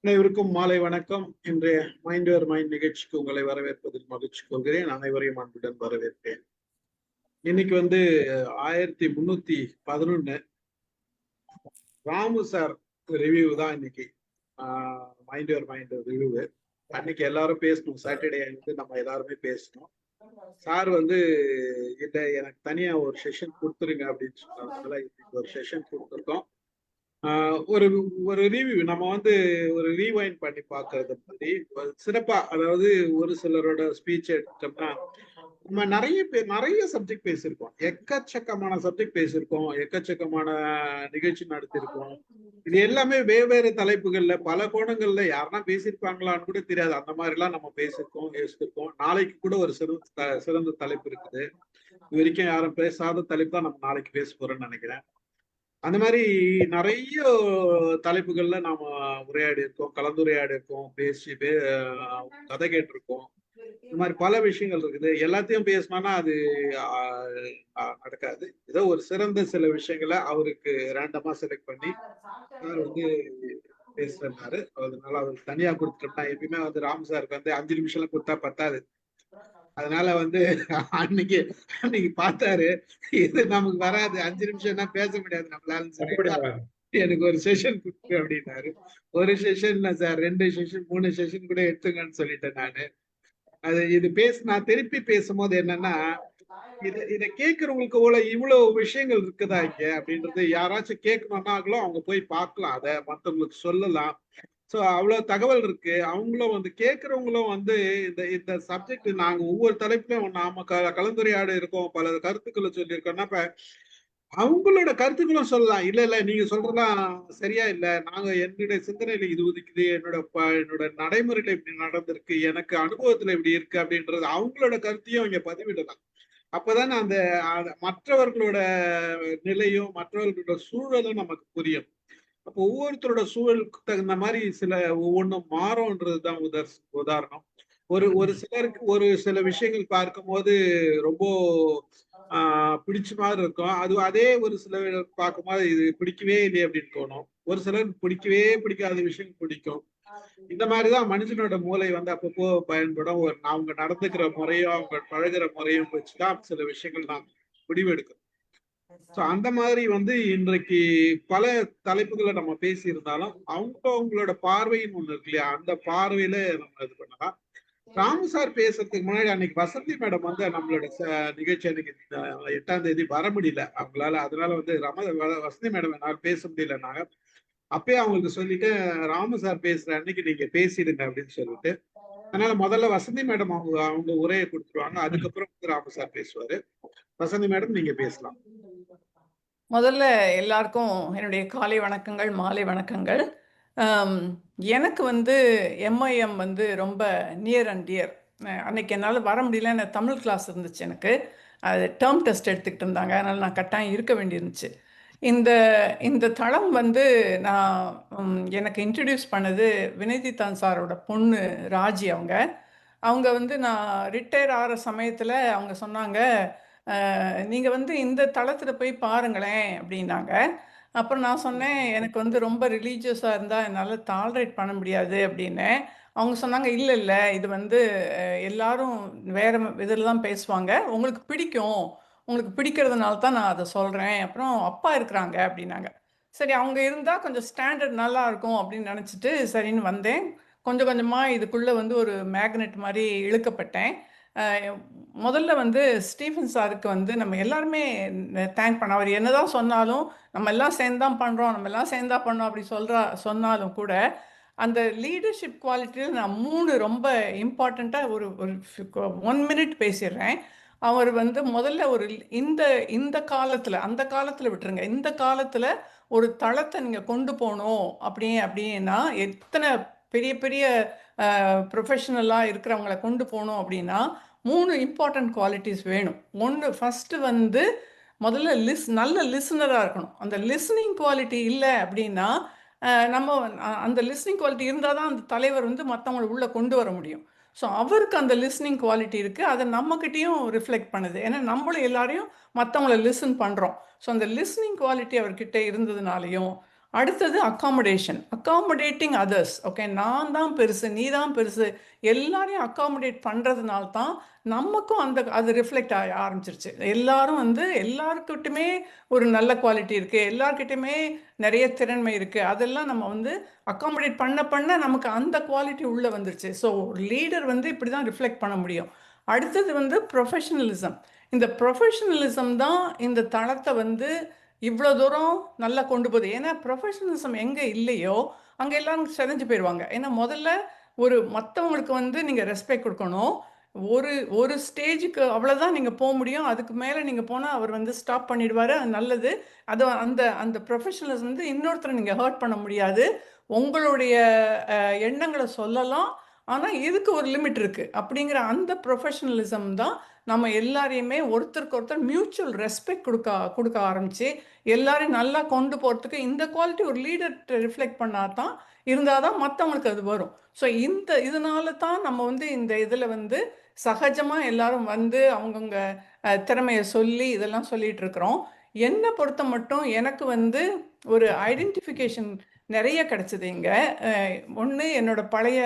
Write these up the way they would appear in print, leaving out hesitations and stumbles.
அனைவருக்கும் மாலை வணக்கம். இன்றைய மைண்ட் யுவர் மைண்ட் நிகழ்ச்சிக்கு உங்களை வரவேற்பதில் மகிழ்ச்சி கொள்கிறேன். அனைவரையும் அன்புடன் வரவேற்பேன். இன்னைக்கு 1311 ராமு சார் ரிவ்யூ தான் இன்னைக்கு. Mind your mind review. அன்னைக்கு எல்லாரும் பேசணும். சாட்டர்டே நம்ம எல்லாருமே பேசணும். சார் இல்ல எனக்கு தனியா ஒரு செஷன் கொடுத்துருங்க அப்படின்னு சொன்னாங்க. ஒரு செஷன் கொடுத்துருக்கோம். ஒரு ஒரு ரிவ்யூ நம்ம ஒரு ரீவைண்ட் பண்ணி பார்க்கறத பத்தி சிறப்பா, அதாவது ஒரு சிலரோட ஸ்பீச் எடுத்தோம்னா நம்ம நிறைய சப்ஜெக்ட் பேசியிருக்கோம். எக்கச்சக்கமான சப்ஜெக்ட் பேசியிருக்கோம். எக்கச்சக்கமான நிகழ்ச்சி நடத்திருக்கோம். இது எல்லாமே வெவ்வேறு தலைப்புகள்ல பல கோணங்கள்ல யாருன்னா பேசியிருப்பாங்களான்னு கூட தெரியாது. அந்த மாதிரி எல்லாம் நம்ம பேசியிருக்கோம். நாளைக்கு கூட ஒரு சிறந்த தலைப்பு இருக்குது. இது வரைக்கும் யாரும் பேசாத தலைப்பு தான் நம்ம நாளைக்கு பேச போறோம்னு நினைக்கிறேன். அந்த மாதிரி நிறைய தலைப்புகள்ல நாம உரையாடி இருக்கோம், கலந்துரையாடி இருக்கோம், கதை கேட்டிருக்கோம். இந்த மாதிரி பல விஷயங்கள் இருக்குது. எல்லாத்தையும் பேசினோம்னா அது நடக்காது. ஏதோ ஒரு சிறந்த சில விஷயங்களை அவருக்கு ரேண்டமா செலக்ட் பண்ணி பேசுறாரு. அதனால அவருக்கு தனியா கொடுத்துட்டோம்னா, எப்பயுமே ராம் சாருக்கு 5 நிமிஷம் கொடுத்தா பத்தாது. அதனால அன்னைக்கு பார்த்தாரு, இது நமக்கு வராது, 5 நிமிஷம் தான் பேச முடியாது நம்மளால சொல்லிட்டு எனக்கு ஒரு செஷன் கொடுத்து அப்படின்னாரு. ஒரு செஷன் சார், 2 செஷன் 3 செஷன் கூட எடுத்துங்கன்னு சொல்லிட்டேன் நானு. இது நான் திருப்பி பேசும்போது என்னன்னா, இத கேட்கறவங்களுக்கு இவ்வளவு விஷயங்கள் இருக்குதா இங்க அப்படின்றது யாராச்சும் கேட்கணும்னாங்களும் அவங்க போய் பார்க்கலாம், அதை மற்றவங்களுக்கு சொல்லலாம். சோ அவ்வளவு தகவல் இருக்கு. அவங்களும் கேட்கறவங்களும் இந்த இந்த சப்ஜெக்ட் நாங்க ஒவ்வொரு தலைப்புலயும் நாம கலந்துரையாடு இருக்கோம், பல கருத்துக்களை சொல்லியிருக்கோம்னா இப்ப அவங்களோட கருத்துக்களும் சொல்லலாம். இல்ல நீங்க சொல்றதெல்லாம் சரியா இல்ல, நாங்க என்னுடைய சிந்தனையில இது ஒதுக்குது, என்னோட நடைமுறையில இப்படி நடந்திருக்கு, எனக்கு அனுபவத்துல இப்படி இருக்கு அப்படின்றது அவங்களோட கருத்தையும் இங்க பதிவிடலாம். அப்பதானே அந்த மற்றவர்களோட நிலையும் மற்றவர்களோட சூழலும் நமக்கு புரியும். அப்போ ஒவ்வொருத்தரோட சூழலுக்கு தகுந்த மாதிரி ஒவ்வொன்றும் மாறும்ன்றதுதான் உதாரணம். ஒரு சிலருக்கு ஒரு சில விஷயங்கள் பார்க்கும்போது ரொம்ப பிடிச்ச மாதிரி இருக்கும். அதே ஒரு சில பார்க்கும்போது இது பிடிக்கவே இல்லையே அப்படின்னு தோணும். ஒரு சிலருக்கு பிடிக்கவே பிடிக்காத விஷயம் பிடிக்கும். இந்த மாதிரிதான் மனுஷனோட மூளை அப்பப்போ பயன்படும். அவங்க நடந்துக்கிற முறையும் அவங்க பழகுற முறையும் வச்சுதான் சில விஷயங்கள் நாம் முடிவெடுக்கணும். சோ அந்த மாதிரி இன்றைக்கு பல தலைப்புகளை நம்ம பேசி இருந்தாலும் அவங்களோட பார்வைன்னு ஒண்ணு இருக்கு இல்லையா, அந்த பார்வையில நம்ம இது பண்ணலாம். ராமு சார் பேசுறதுக்கு முன்னாடி அன்னைக்கு வசந்தி மேடம் நம்மளோட நிகழ்ச்சி அன்னைக்கு 8ஆம் தேதி வர முடியல அவங்களால. அதனால வசந்தி மேடம் என்னால் பேச முடியலன்னாங்க. அப்பயே அவங்களுக்கு சொல்லிட்டு ராமு சார் பேசுற அன்னைக்கு நீங்க பேசிடுங்க அப்படின்னு சொல்லிட்டு, அதனால முதல்ல வசந்தி மேடம் அவங்க உரையை கொடுத்துருவாங்க. அதுக்கப்புறம் ராமு சார் பேசுவாரு. வசந்தி மேடம் நீங்க பேசலாம். முதல்ல எல்லாருக்கும் என்னுடைய காலை வணக்கங்கள், மாலை வணக்கங்கள். எனக்கு எம்ஐஎம் ரொம்ப நியர் அண்ட் டியர். அன்னைக்கு என்னால் வர முடியல, எனக்கு தமிழ் கிளாஸ் இருந்துச்சு. எனக்கு அது டேர்ம் டெஸ்ட் எடுத்துக்கிட்டு இருந்தாங்க, அதனால் நான் கட்டாயம் இருக்க வேண்டியிருந்துச்சு. இந்த இந்த தளம் நான் எனக்கு இன்ட்ரடியூஸ் பண்ணது வினய்திதான் சாரோட பொண்ணு ராஜி. அவங்க நான் ரிட்டையர் ஆகிற சமயத்தில் அவங்க சொன்னாங்க, நீங்கள் இந்த தளத்தில் போய் பாருங்களேன் அப்படின்னாங்க. அப்புறம் நான் சொன்னேன், எனக்கு ரொம்ப ரிலீஜியஸாக இருந்தால் என்னால் டாலரேட் பண்ண முடியாது அப்படின்னேன். அவங்க சொன்னாங்க, இல்லை இல்லை, இது எல்லாரும் வேறு இதில் தான் பேசுவாங்க, உங்களுக்கு பிடிக்கும், உங்களுக்கு பிடிக்கிறதுனால தான் நான் அதை சொல்கிறேன். அப்புறம் அப்பா இருக்கிறாங்க அப்படின்னாங்க. சரி, அவங்க இருந்தால் கொஞ்சம் ஸ்டாண்டர்ட் நல்லா இருக்கும் அப்படின்னு நினச்சிட்டு சரின்னு வந்தேன். கொஞ்சம் கொஞ்சமாக இதுக்குள்ளே ஒரு மேக்னெட் மாதிரி இழுக்கப்பட்டேன். முதல்ல ஸ்டீஃபன் சாருக்கு நம்ம எல்லாருமே தேங்க் பண்ண. அவர் என்னதான் சொன்னாலும், நம்ம எல்லாம் சேர்ந்து தான் பண்ணுறோம், நம்ம எல்லாம் சேர்ந்து தான் பண்ணோம் அப்படி சொன்னாலும் கூட, அந்த லீடர்ஷிப் குவாலிட்டியில் நான் 3 ரொம்ப இம்பார்ட்டண்ட்டாக ஒரு 1 மினிட் பேசிடுறேன். அவர் முதல்ல இந்த இந்த காலத்தில், அந்த காலத்தில் விட்டுருங்க, இந்த காலத்தில் ஒரு தளத்தை நீங்கள் கொண்டு போகணும் அப்படின்னா எத்தனை பெரிய பெரிய ப்ரொஃபஷனலாக இருக்கிறவங்கள கொண்டு போகணும் அப்படின்னா 3 இம்பார்ட்டன்ட் குவாலிட்டிஸ் வேணும். ஃபஸ்ட்டு முதல்ல நல்ல லிசனராக இருக்கணும். அந்த லிசனிங் குவாலிட்டி இல்லை அப்படின்னா நம்ம அந்த லிஸ்னிங் குவாலிட்டி இருந்தால் தான் அந்த தலைவர் மற்றவங்களை உள்ளே கொண்டு வர முடியும். ஸோ அவருக்கு அந்த லிஸ்னிங் குவாலிட்டி இருக்குது, அதை நம்மக்கிட்டேயும் ரிஃப்ளெக்ட் பண்ணுது. ஏன்னா நம்மளும் எல்லாரையும் மற்றவங்கள லிசன் பண்ணுறோம். ஸோ அந்த லிஸ்னிங் குவாலிட்டி அவர்கிட்ட இருந்ததுனாலையும், அடுத்தது அக்காமடேஷன், அக்காமடேட்டிங் அதர்ஸ். ஓகே, நான் தான் பெருசு, நீ தான் பெருசு, எல்லாரையும் அக்காமடேட் பண்ணுறதுனால தான் நமக்கும் அது ரிஃப்ளெக்ட் ஆக ஆரம்பிச்சிருச்சு. எல்லாரும் வந்து எல்லாருக்கிட்டுமே ஒரு நல்ல குவாலிட்டி இருக்குது, எல்லார்கிட்டையுமே நிறைய திறன்மை இருக்குது, அதெல்லாம் நம்ம வந்து அக்காமடேட் பண்ண பண்ண நமக்கு அந்த குவாலிட்டி உள்ளே வந்துருச்சு. ஸோ லீடர் வந்து இப்படி தான் ரிஃப்ளெக்ட் பண்ண முடியும். அடுத்தது வந்து ப்ரொஃபஷனலிசம். இந்த ப்ரொஃபஷனலிசம் தான் இந்த தளத்தை வந்து இவ்வளோ தூரம் நல்லா கொண்டு போகுது. ஏன்னா ப்ரொஃபஷனலிசம் எங்கே இல்லையோ அங்கே எல்லாரும் செதஞ்சு போயிடுவாங்க. ஏன்னா முதல்ல மற்றவங்களுக்கு வந்து நீங்கள் ரெஸ்பெக்ட் கொடுக்கணும். ஒரு ஒரு ஸ்டேஜுக்கு அவ்வளோதான் நீங்கள் போக முடியும். அதுக்கு மேலே நீங்கள் போனால் அவர் வந்து ஸ்டாப் பண்ணிடுவார். அது நல்லது. அது அந்த அந்த ப்ரொஃபஷனலிசம் வந்து இன்னொருத்தரை நீங்கள் ஹர்ட் பண்ண முடியாது. உங்களுடைய எண்ணங்களை சொல்லலாம், ஆனால் இதுக்கு ஒரு லிமிட் இருக்குது அப்படிங்கிற அந்த ப்ரொஃபஷனலிசம் தான் நம்ம எல்லாரையுமே ஒருத்தருக்கு ஒருத்தர் மியூச்சுவல் ரெஸ்பெக்ட் கொடுக்க ஆரம்பிச்சு எல்லாரையும் நல்லா கொண்டு போகிறதுக்கு இந்த குவாலிட்டி ஒரு லீடர் ரிஃப்ளெக்ட் பண்ணால் தான் இருந்தால் தான் மற்றவங்களுக்கு அது வரும். ஸோ இதனால தான் நம்ம வந்து இந்த இதில் வந்து சகஜமாக எல்லாரும் வந்து அவங்கவுங்க திறமையை சொல்லி இதெல்லாம் சொல்லிட்டு இருக்கிறோம். என்னை பொறுத்த மட்டும் எனக்கு வந்து ஒரு ஐடென்டிஃபிகேஷன் நிறைய கிடச்சிது இங்கே. ஒன்று என்னோட பழைய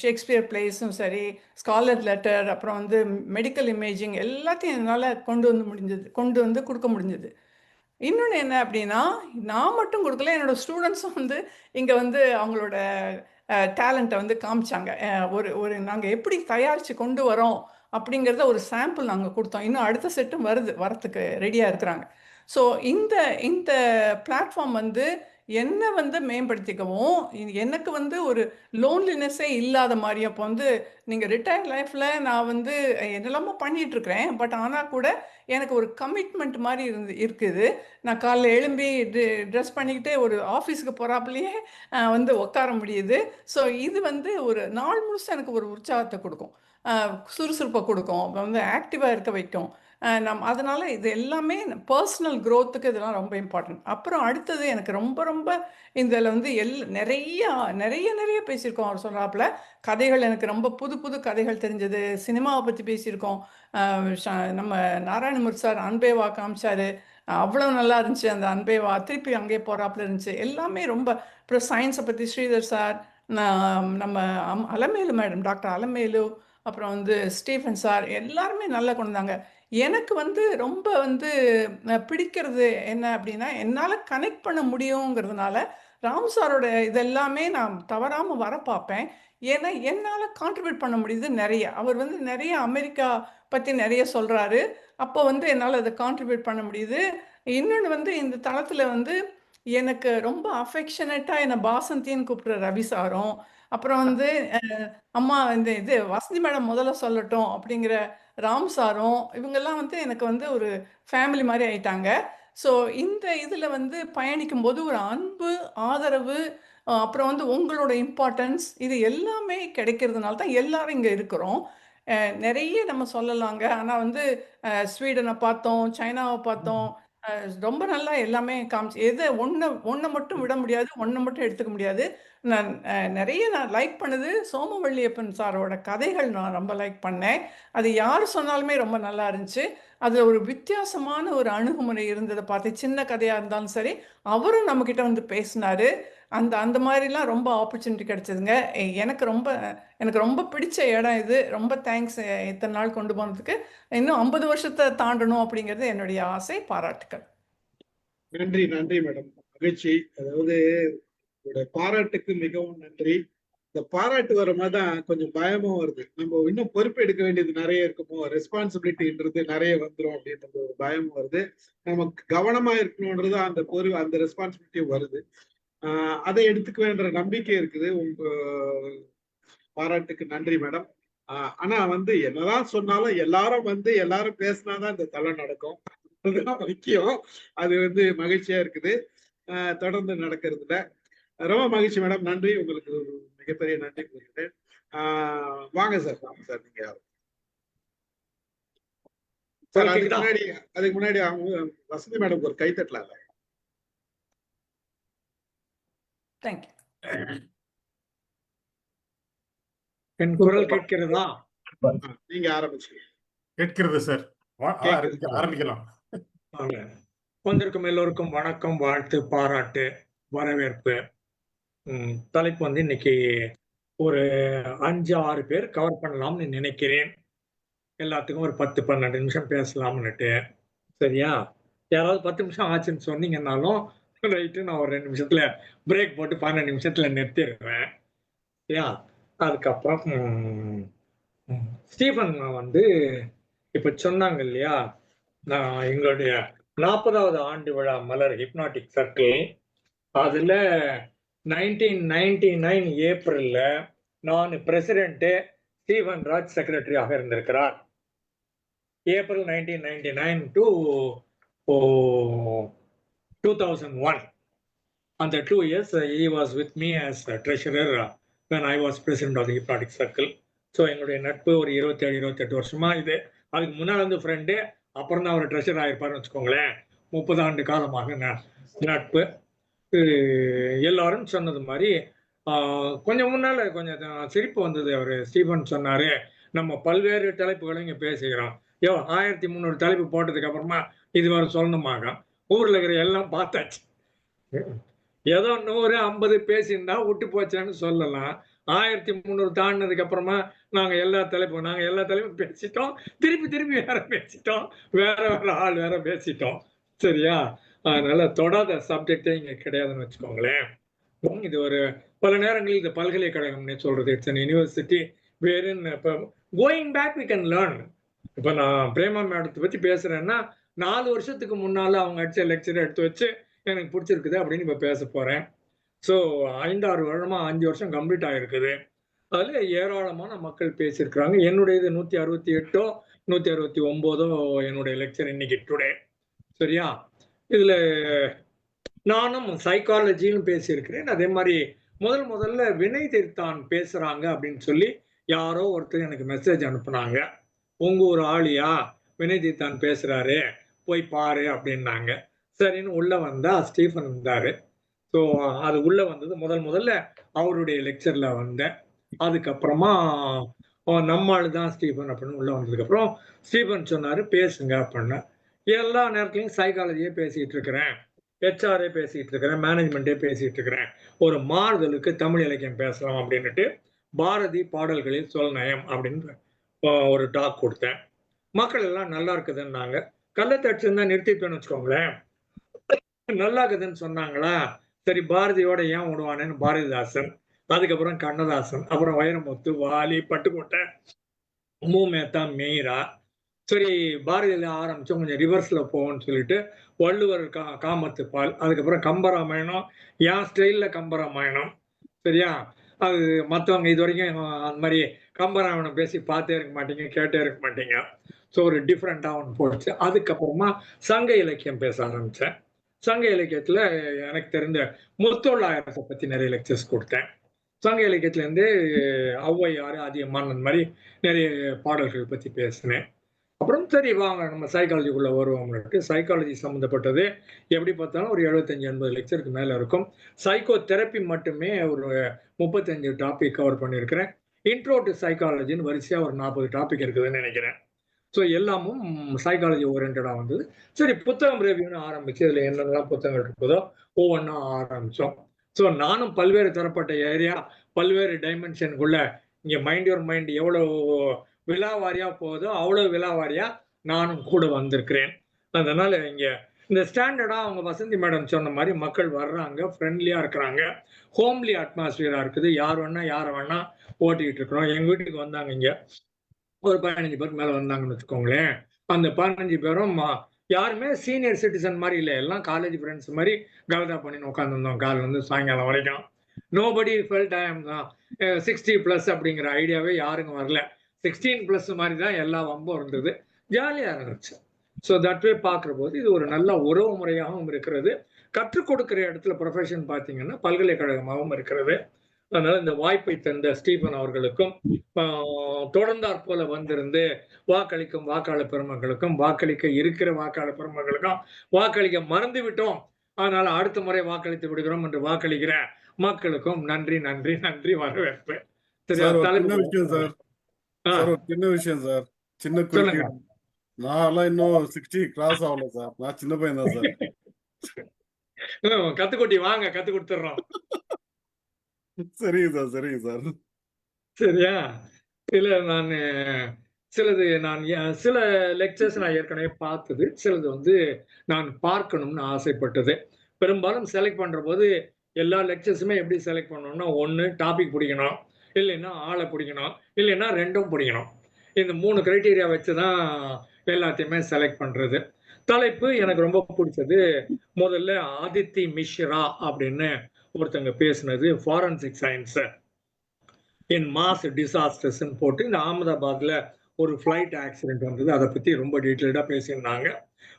ஷேக்ஸ்பியர் பிளேஸும் சரி, ஸ்காலர் லெட்டர், அப்புறம் வந்து மெடிக்கல் இமேஜிங் எல்லாத்தையும் என்னால் கொண்டு வந்து கொடுக்க முடிஞ்சது. இன்னொன்று என்ன அப்படின்னா, நான் மட்டும் கொடுக்கல, என்னோட ஸ்டூடெண்ட்ஸும் வந்து இங்கே வந்து அவங்களோட டேலண்ட்டை வந்து காமிச்சாங்க. ஒரு நாங்கள் எப்படி தயாரித்து கொண்டு வரோம் அப்படிங்கிறத ஒரு சாம்பிள் நாங்கள் கொடுத்தோம். இன்னும் அடுத்த செட்டும் வரத்துக்கு ரெடியாக இருக்கிறாங்க. ஸோ இந்த இந்த பிளாட்ஃபார்ம் வந்து என்னை வந்து மேம்படுத்திக்கவும், எனக்கு வந்து ஒரு லோன்லினஸ்ஸே இல்லாத மாதிரி. அப்போ வந்து நீங்கள் ரிட்டையர்ட் லைஃப்பில் நான் வந்து என்னெல்லாமோ பண்ணிகிட்ருக்கிறேன், பட் ஆனால் கூட எனக்கு ஒரு கமிட்மெண்ட் மாதிரி இருக்குது. நான் காலைல எழும்பி ட்ரெஸ் பண்ணிக்கிட்டு ஒரு ஆஃபீஸுக்கு போகிறாப்புலையே வந்து உட்கார முடியுது. ஸோ இது வந்து ஒரு நாள் முழுசு எனக்கு ஒரு உற்சாகத்தை கொடுக்கும், சுறுசுறுப்பை கொடுக்கும், வந்து ஆக்டிவாக இருக்க வைக்கும். அதனால் இது எல்லாமே பர்சனல் க்ரோத்துக்கு இதெல்லாம் ரொம்ப இம்பார்ட்டன்ட். அப்புறம் அடுத்தது எனக்கு ரொம்ப ரொம்ப இதில் வந்து நிறைய பேசியிருக்கோம். அவர் சொல்கிறாப்புல கதைகள் எனக்கு ரொம்ப புது புது கதைகள் தெரிஞ்சது. சினிமாவை பற்றி பேசியிருக்கோம். நம்ம நாராயணமூர்த்தி சார் அன்பேவா காமிச்சார், அவ்வளோ நல்லா இருந்துச்சு. அந்த அன்பேவா திருப்பி அங்கேயே போகிறாப்புல இருந்துச்சு. எல்லாமே ரொம்ப. அப்புறம் சயின்ஸை பற்றி ஸ்ரீதர் சார், நம்ம அலமேலு மேடம், டாக்டர் அலமேலு, அப்புறம் வந்து ஸ்டீஃபன் சார், எல்லாருமே நல்லா கொண்டு வந்தாங்க. எனக்கு வந்து ரொம்ப வந்து பிடிக்கிறது என்ன அப்படின்னா, என்னால் கனெக்ட் பண்ண முடியுங்கிறதுனால ராம் சாரோட இதெல்லாமே நான் தவறாமல் வர பார்ப்பேன். ஏன்னா என்னால் கான்ட்ரிபியூட் பண்ண முடியுது நிறைய. அவர் வந்து நிறைய அமெரிக்கா பற்றி நிறைய சொல்கிறாரு. அப்போ வந்து என்னால் அதை கான்ட்ரிபியூட் பண்ண முடியுது. இன்னொன்று வந்து இந்த தளத்தில் வந்து எனக்கு ரொம்ப அஃபெக்ஷனேட்டாக என்னை பாசந்தின்னு கூப்பிட்ற ரவி சாரும், அப்புறம் வந்து அம்மா இது வசந்தி மேடம் முதல்ல சொல்லட்டும் அப்படிங்கிற ராம் சாரும், இவங்கெல்லாம் வந்து எனக்கு வந்து ஒரு ஃபேமிலி மாதிரி ஆயிட்டாங்க. ஸோ இந்த இதில் வந்து பயணிக்கும்போது ஒரு அன்பு, ஆதரவு, அப்புறம் வந்து உங்களோட இம்பார்ட்டன்ஸ், இது எல்லாமே கிடைக்கிறதுனால தான் எல்லாரும் இங்கே இருக்கிறோம். நிறைய நம்ம சொல்லலாங்க. ஆனால் வந்து ஸ்வீடனை பார்த்தோம், சைனாவை பார்த்தோம். ரொம்ப நல்லா எல்லாமே காமிச்சு எதை ஒன்றை மட்டும் விட முடியாது, ஒன்றை மட்டும் எடுத்துக்க முடியாது. நான் நான் லைக் பண்ணது சோமவள்ளியப்பன் சாரோட கதைகள் நான் ரொம்ப லைக் பண்ணேன். அது யார் சொன்னாலுமே ரொம்ப நல்லா இருந்துச்சு. அதில் ஒரு வித்தியாசமான ஒரு அணுகுமுறை இருந்ததை பார்த்து, சின்ன கதையாக இருந்தாலும் சரி, அவரும் நம்மக்கிட்ட வந்து பேசினார். அந்த அந்த மாதிரிலாம் ரொம்ப ஆப்பர்ச்சுனிட்டி கிடைச்சதுங்க. எனக்கு ரொம்ப பிடிச்ச இடம் இது. ரொம்ப தேங்க்ஸ் இத்தனை நாள் கொண்டு போனதுக்கு. இன்னும் 50 வருஷத்தை தாண்டணும் அப்படிங்கிறது என்னுடைய ஆசை. பாராட்டுக்கள். நன்றி மேடம், மகிழ்ச்சி. அதாவது பாராட்டுக்கு மிகவும் நன்றி. இந்த பாராட்டு வர மாதிரிதான் கொஞ்சம் பயமும் வருது. நம்ம இன்னும் பொறுப்பு எடுக்க வேண்டியது நிறைய இருக்குமோ, ரெஸ்பான்சிபிலிட்டின்றது நிறைய வந்துடும் அப்படின்றது ஒரு பயமும் வருது. நமக்கு கவனமா இருக்கணும்ன்றது அந்த ரெஸ்பான்சிபிலிட்டியும் வருது. அதை எடுத்துக்குவேன்ற நம்பிக்கை இருக்குது. உங்க பாராட்டுக்கு நன்றி மேடம். ஆனா வந்து என்னதான் சொன்னாலும் எல்லாரும் பேசினாதான் இந்த தளம் நடக்கும். அதுதான் முக்கியம். அது வந்து மகிழ்ச்சியா இருக்குது. தொடர்ந்து நடக்கிறதுல ரொம்ப மகிழ்ச்சி மேடம். நன்றி, உங்களுக்கு மிகப்பெரிய நன்றி கூறுகிறேன். வாங்க சார், நீங்க சார். அதுக்கு முன்னாடி வசந்தி மேடம் ஒரு கைத்தட்டலாம். தேங்க்யூ. என் குரல் கேட்கிறதா? நீங்க ஆரம்பிச்சு. கேட்கிறது சார், ஆரம்பிக்கலாம். வந்திருக்கும் எல்லோருக்கும் வணக்கம், வாழ்த்து, பாராட்டு, வரவேற்பு. தலைப்பு வந்து இன்னைக்கு ஒரு 5, 6 பேர் கவர் பண்ணலாம்னு நினைக்கிறேன். எல்லாத்துக்கும் ஒரு 10, 12 நிமிஷம் பேசலாம்னுட்டு. சரியா? யாராவது 10 நிமிஷம் ஆச்சுன்னு சொன்னீங்கன்னாலும், ரைட்டு நான் ஒரு 2 நிமிஷத்துல பிரேக் போட்டு 12 நிமிஷத்துல நிறுத்திருவேன். சரியா? அதுக்கப்புறம் ஸ்டீஃபன் வந்து இப்ப சொன்னாங்க இல்லையா? நான் எங்களுடைய 40வது ஆண்டு விழா மலர் ஹிப்னாட்டிக் சர்க்கிள். அதுல 1999 ஏப்ரல்ல நான் பிரசிடென்ட், ஸ்டீஃபன் ராஜ் செக்ரட்டரியாக இருந்திருக்கிறார். April 1999 to 2001. அந்த 2 years he was with me as treasurer when I was president of the Hypnotic Circle. So எங்களுடைய நட்பு ஒரு 27-28 வருஷமா இது. அதுக்கு முன்னாடி வந்து ஃப்ரெண்டு, அப்புறம் தான் அவர் ட்ரெஷர் ஆயிருப்பாருன்னு வச்சுக்கோங்களேன். 30 ஆண்டு காலமாக நட்பு. எல்லாரும் சொன்னது மாதிரி கொஞ்சம் முன்னால கொஞ்சம் சிரிப்பு வந்தது. அவர் ஸ்டீஃபன் சொன்னாரு, நம்ம பல்வேறு தலைப்புகளும் இங்க பேசுகிறோம். 1300 தலைப்பு போட்டதுக்கு அப்புறமா இது வரை சொல்லணுமாக ஊர்ல இருக்கிற எல்லாம் பார்த்தாச்சு. ஏதோ 150 பேசியிருந்தா விட்டு போச்சான்னு சொல்லலாம். 1300 தாண்டினதுக்கு அப்புறமா நாங்க எல்லா தலைப்பும் பேசிட்டோம். திருப்பி வேற பேசிட்டோம். வேற ஆள் வேற பேசிட்டோம். சரியா? அதனால தொடாத சப்ஜெக்டே இங்க கிடையாதுன்னு வச்சுக்கோங்களேன். இது ஒரு பல நேரங்களில் இந்த பல்கலைக்கழகம்னு சொல்றது இட்ஸ் அன் யூனிவர்சிட்டி வேறுன் இப்போ going back we can learn. இப்போ நான் பிரேமா மேடத்தை பத்தி பேசுறேன்னா 4 வருஷத்துக்கு முன்னால அவங்க அடிச்ச லெக்சர் எடுத்து வச்சு எனக்கு பிடிச்சிருக்குது அப்படின்னு இப்போ பேச போறேன். ஸோ 5-6 வருஷமா 5 வருஷம் கம்ப்ளீட் ஆகிருக்குது. அதில் ஏராளமான மக்கள் பேசியிருக்கிறாங்க. என்னுடையது 168ஓ 169ஓ என்னுடைய லெக்சர் இன்னைக்கு டுடே. சரியா? இதில் நானும் சைக்காலஜின்னு பேசியிருக்கிறேன். அதே மாதிரி முதல்ல வினய் தீர்த்தான் பேசுறாங்க அப்படின்னு சொல்லி யாரோ ஒருத்தர் எனக்கு மெசேஜ் அனுப்புனாங்க. உங்க ஒரு ஆளியா வினய் தீர்த்தான் பேசுறாரு, போய் பாரு அப்படின்னாங்க. சரின்னு உள்ள வந்தா ஸ்டீஃபன் இருந்தாரு. ஸோ அது உள்ள வந்தது முதல்ல அவருடைய லெக்சர்ல வந்தேன். அதுக்கப்புறமா நம்மாள் தான் ஸ்டீஃபன் அப்படின்னு உள்ள வந்ததுக்கு அப்புறம் ஸ்டீஃபன் சொன்னாரு பேசுங்க அப்படின்னு. எல்லா நேரத்துலையும் சைக்காலஜியே பேசிட்டு இருக்கிறேன், ஹெச்ஆரே பேசிட்டு இருக்கிறேன், மேனேஜ்மெண்ட்டே பேசிட்டு இருக்கிறேன். ஒரு மாறுதலுக்கு தமிழ் இலக்கியம் பேசலாம் அப்படின்னுட்டு பாரதி பாடல்களில் சொல் நயம் அப்படின்னு ஒரு டாக் கொடுத்தேன். மக்கள் எல்லாம் நல்லா இருக்குதுன்னாங்க. கள்ளத்தடிச்சிருந்தா நிறுத்திட்டோன்னு வச்சுக்கோங்களேன். நல்லா இருக்குதுன்னு சொன்னாங்களா, சரி பாரதியோட ஏன் விடுவானேன்னு பாரதிதாசன், அதுக்கப்புறம் கண்ணதாசன், அப்புறம் வைரமுத்து, வாலி, பட்டுக்கோட்டை, மூமேத்தா, மீரா. சரி பாரதியில ஆரம்பிச்சோம், கொஞ்சம் ரிவர்ஸ்ல போவோம்னு சொல்லிட்டு வள்ளுவர் காமத்து பால், அதுக்கப்புறம் கம்பராமாயணம், என் ஸ்டைல்ல கம்பராமாயணம். சரியா? அது மற்றவங்க இது வரைக்கும் அந்த மாதிரி கம்பராமாயணம் பேசி பார்த்தே இருக்க மாட்டீங்க, கேட்டே இருக்க மாட்டீங்க. ஸோ ஒரு டிஃப்ரெண்டா ஒன்று போச்சு. அதுக்கப்புறமா சங்க இலக்கியம் பேச ஆரம்பிச்சேன். சங்க இலக்கியத்துல எனக்கு தெரிஞ்ச முத்தொள்ளாயிரத்தை பத்தி நிறைய லெக்சர்ஸ் கொடுத்தேன். சங்க இலக்கியத்துல ஔவையாறு, அதியமான், அந்த மாதிரி நிறைய பாடல்கள் பத்தி பேசினேன். அப்புறம் சரி வாங்க நம்ம சைக்காலஜிக்குள்ள வருவோம்னுட்டு சைக்காலஜி சம்மந்தப்பட்டது எப்படி பார்த்தாலும் ஒரு 75-80 லெக்சருக்கு மேல இருக்கும். சைக்கோ தெரப்பி மட்டுமே ஒரு 35 டாபிக் கவர் பண்ணியிருக்கிறேன். இன்ட்ரோ டு சைக்காலஜின்னு வரிசையா ஒரு 40 டாபிக் இருக்குதுன்னு நினைக்கிறேன். ஸோ எல்லாமும் சைக்காலஜி ஓரியன்டா வந்தது. சரி புத்தகம் ரிவ்யூன்னு ஆரம்பிச்சு இதுல என்னென்னலாம் புத்தகங்கள் இருக்குதோ ஒவ்வொன்றா ஆரம்பிச்சோம். ஸோ நானும் பல்வேறு தரப்பட்ட ஏரியா, பல்வேறு டைமென்ஷனுக்குள்ள இங்க மைண்ட் யுவர் மைண்ட் எவ்வளவு விலாவாரியா போகுதோ அவ்வளவு விலாவாரியா நானும் கூட வந்திருக்கிறேன். அதனால இங்க இந்த ஸ்டாண்டர்டா அவங்க வசந்தி மேடம் சொன்ன மாதிரி மக்கள் வர்றாங்க, ஃப்ரெண்ட்லியா இருக்கிறாங்க, ஹோம்லி அட்மாஸ்பியரா இருக்குது. யாரை வேணா ஓட்டிக்கிட்டு இருக்கிறோம். எங்க வீட்டுக்கு வந்தாங்க இங்க ஒரு 15 பேருக்கு மேல வந்தாங்கன்னு வச்சுக்கோங்களேன். அந்த 15 பேரும் யாருமே சீனியர் சிட்டிசன் மாதிரி இல்லை, எல்லாம் காலேஜ் ஃப்ரெண்ட்ஸ் மாதிரி கலதா பண்ணி உட்காந்துருந்தோம் காலையில இருந்து சாயங்காலம் வரைக்கும். நோபடி ஃபெல்ட் ஐ அம் 60+ அப்படிங்கிற ஐடியாவே யாருக்கும் வரல. 16+ மாதிரி தான் எல்லா வம்பும் இருந்தது. ஜாலியா இருந்துச்சு. ஸோ தட் வே பார்க்குற போது இது ஒரு நல்ல உறவு முறையாகவும் இருக்கிறது. கற்றுக் கொடுக்கிற இடத்துல ப்ரொஃபஷன் பார்த்தீங்கன்னா பல்கலைக்கழகமாகவும் இருக்கிறது. அதனால இந்த வாய்ப்பை தந்த ஸ்டீஃபன் அவர்களுக்கும் தொடர்ந்தாற் போல வந்திருந்து வாக்களிக்கும் வாக்காளர் பெருமக்களுக்கும், வாக்களிக்க இருக்கிற வாக்காளர் பெருமக்களுக்கும், வாக்களிக்க மறந்து விட்டோம் அதனால அடுத்த முறை வாக்களித்து விடுகிறோம் என்று வாக்களிக்கிற மக்களுக்கும் நன்றி நன்றி நன்றி வரவேற்பு. சின்ன விஷயம் சார், சின்ன குறுக்கீடு. நான் இன்னும் 60 கிராஸ் ஆகல சார், நான் சின்ன பையன் தான் சார். கத்துக்குட்டி வாங்க, கத்து கொடுத்துட்றோம். சரிங்க சார், சரிங்க சார். சரியா? இல்ல நானு சில லெக்சர்ஸ் நான் ஏற்கனவே பார்த்தது. சிலது வந்து நான் பார்க்கணும்னு ஆசைப்பட்டது. பெரும்பாலும் செலக்ட் பண்றபோது எல்லா லெக்சர்ஸுமே எப்படி செலக்ட் பண்ணணும்னா, ஒண்ணு டாபிக் பிடிக்கணும், இல்லைன்னா ஆள பிடிக்கணும், இல்லைன்னா 2ம் பிடிக்கணும். இந்த 3 கிரைட்டீரியா வச்சு தான் எல்லாத்தையுமே செலக்ட் பண்றது. தலைப்பு எனக்கு ரொம்ப பிடிச்சது. முதல்ல ஆதித்தி மிஸ்ரா அப்படின்னு ஒருத்தங்க பேசுனது ஃபாரன்சிக் சயின்ஸ் இன் மாஸ் டிசாஸ்டர்ஸ்ன்னு போட்டு இந்த அகமதாபாத்ல ஒரு ஃப்ளைட் ஆக்சிடென்ட் வந்தது. அதை பத்தி ரொம்ப டீட்டெயில்டா பேசியிருந்தாங்க.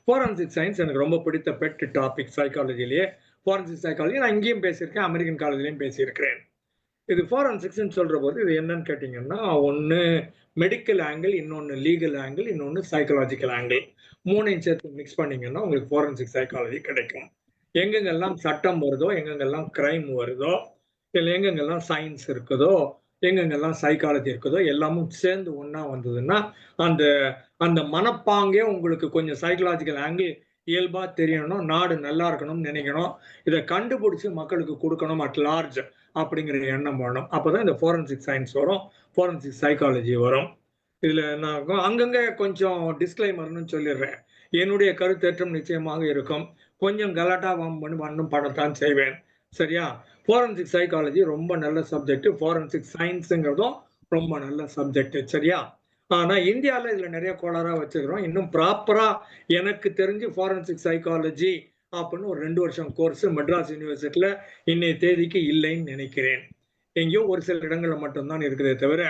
ஃபாரன்சிக் சயின்ஸ் எனக்கு ரொம்ப பிடித்த பெட் டாபிக் சைக்காலஜிலேயே. ஃபாரன்சிக் சைக்காலஜி நான் இங்கேயும் பேசியிருக்கேன், அமெரிக்கன் காலேஜ்லயும் பேசியிருக்கிறேன். இது ஃபாரன்சிக்ஸ்ன்னு சொல்ற போது இது என்னன்னு கேட்டீங்கன்னா, ஒன்னு மெடிக்கல் ஆங்கிள், இன்னொன்னு லீகல் ஆங்கிள், இன்னொன்னு சைக்காலஜிக்கல் ஆங்கிள். 3ஐயும் சேர்த்து மிக்ஸ் பண்ணீங்கன்னா உங்களுக்கு ஃபாரன்சிக் சைக்காலஜி கிடைக்கும். எங்கெங்கெல்லாம் சட்டம் வருதோ, எங்கெங்கெல்லாம் கிரைம் வருதோ, இல்லை எங்கெங்கெல்லாம் சயின்ஸ் இருக்குதோ, எங்கெங்கெல்லாம் சைக்காலஜி இருக்குதோ, எல்லாமும் சேர்ந்து ஒண்ணா வந்ததுன்னா அந்த அந்த மனப்பாங்கே உங்களுக்கு கொஞ்சம் சைக்காலஜிக்கல் ஆங்கிள் இயல்பா தெரியணும், நாடு நல்லா இருக்கணும்னு நினைக்கணும், இதை கண்டுபிடிச்சு மக்களுக்கு கொடுக்கணும் அட் லார்ஜ் அப்படிங்கிற எண்ணம் வேணும். அப்பதான் இந்த ஃபாரன்சிக் சயின்ஸ் வரும், ஃபாரன்சிக் சைக்காலஜி வரும். இதுல நான் அங்கங்க கொஞ்சம் டிஸ்க்ளைமர்னு சொல்லிடுறேன். என்னுடைய கருத்தேற்றம் நிச்சயமாக இருக்கும். கொஞ்சம் கலாட்டா பண்ணும் பண்ணத்தான் செய்வேன். சரியா? ஃபாரன்சிக் சைக்காலஜி ரொம்ப நல்ல சப்ஜெக்ட், ஃபாரன்சிக் சயின்ஸுங்கிறதும் ரொம்ப நல்ல சப்ஜெக்ட். சரியா? ஆனா இந்தியாவில் இதுல நிறைய கோளாறா வச்சுக்கிறோம். இன்னும் ப்ராப்பரா எனக்கு தெரிஞ்சு ஃபாரன்சிக் சைக்காலஜி அப்படின்னு ஒரு 2 வருஷம் கோர்ஸ் மெட்ராஸ் யூனிவர்சிட்டியில இன்னைய தேதிக்கு இல்லைன்னு நினைக்கிறேன். எங்கேயோ ஒரு சில இடங்கள்ல மட்டும்தான் இருக்குதே தவிர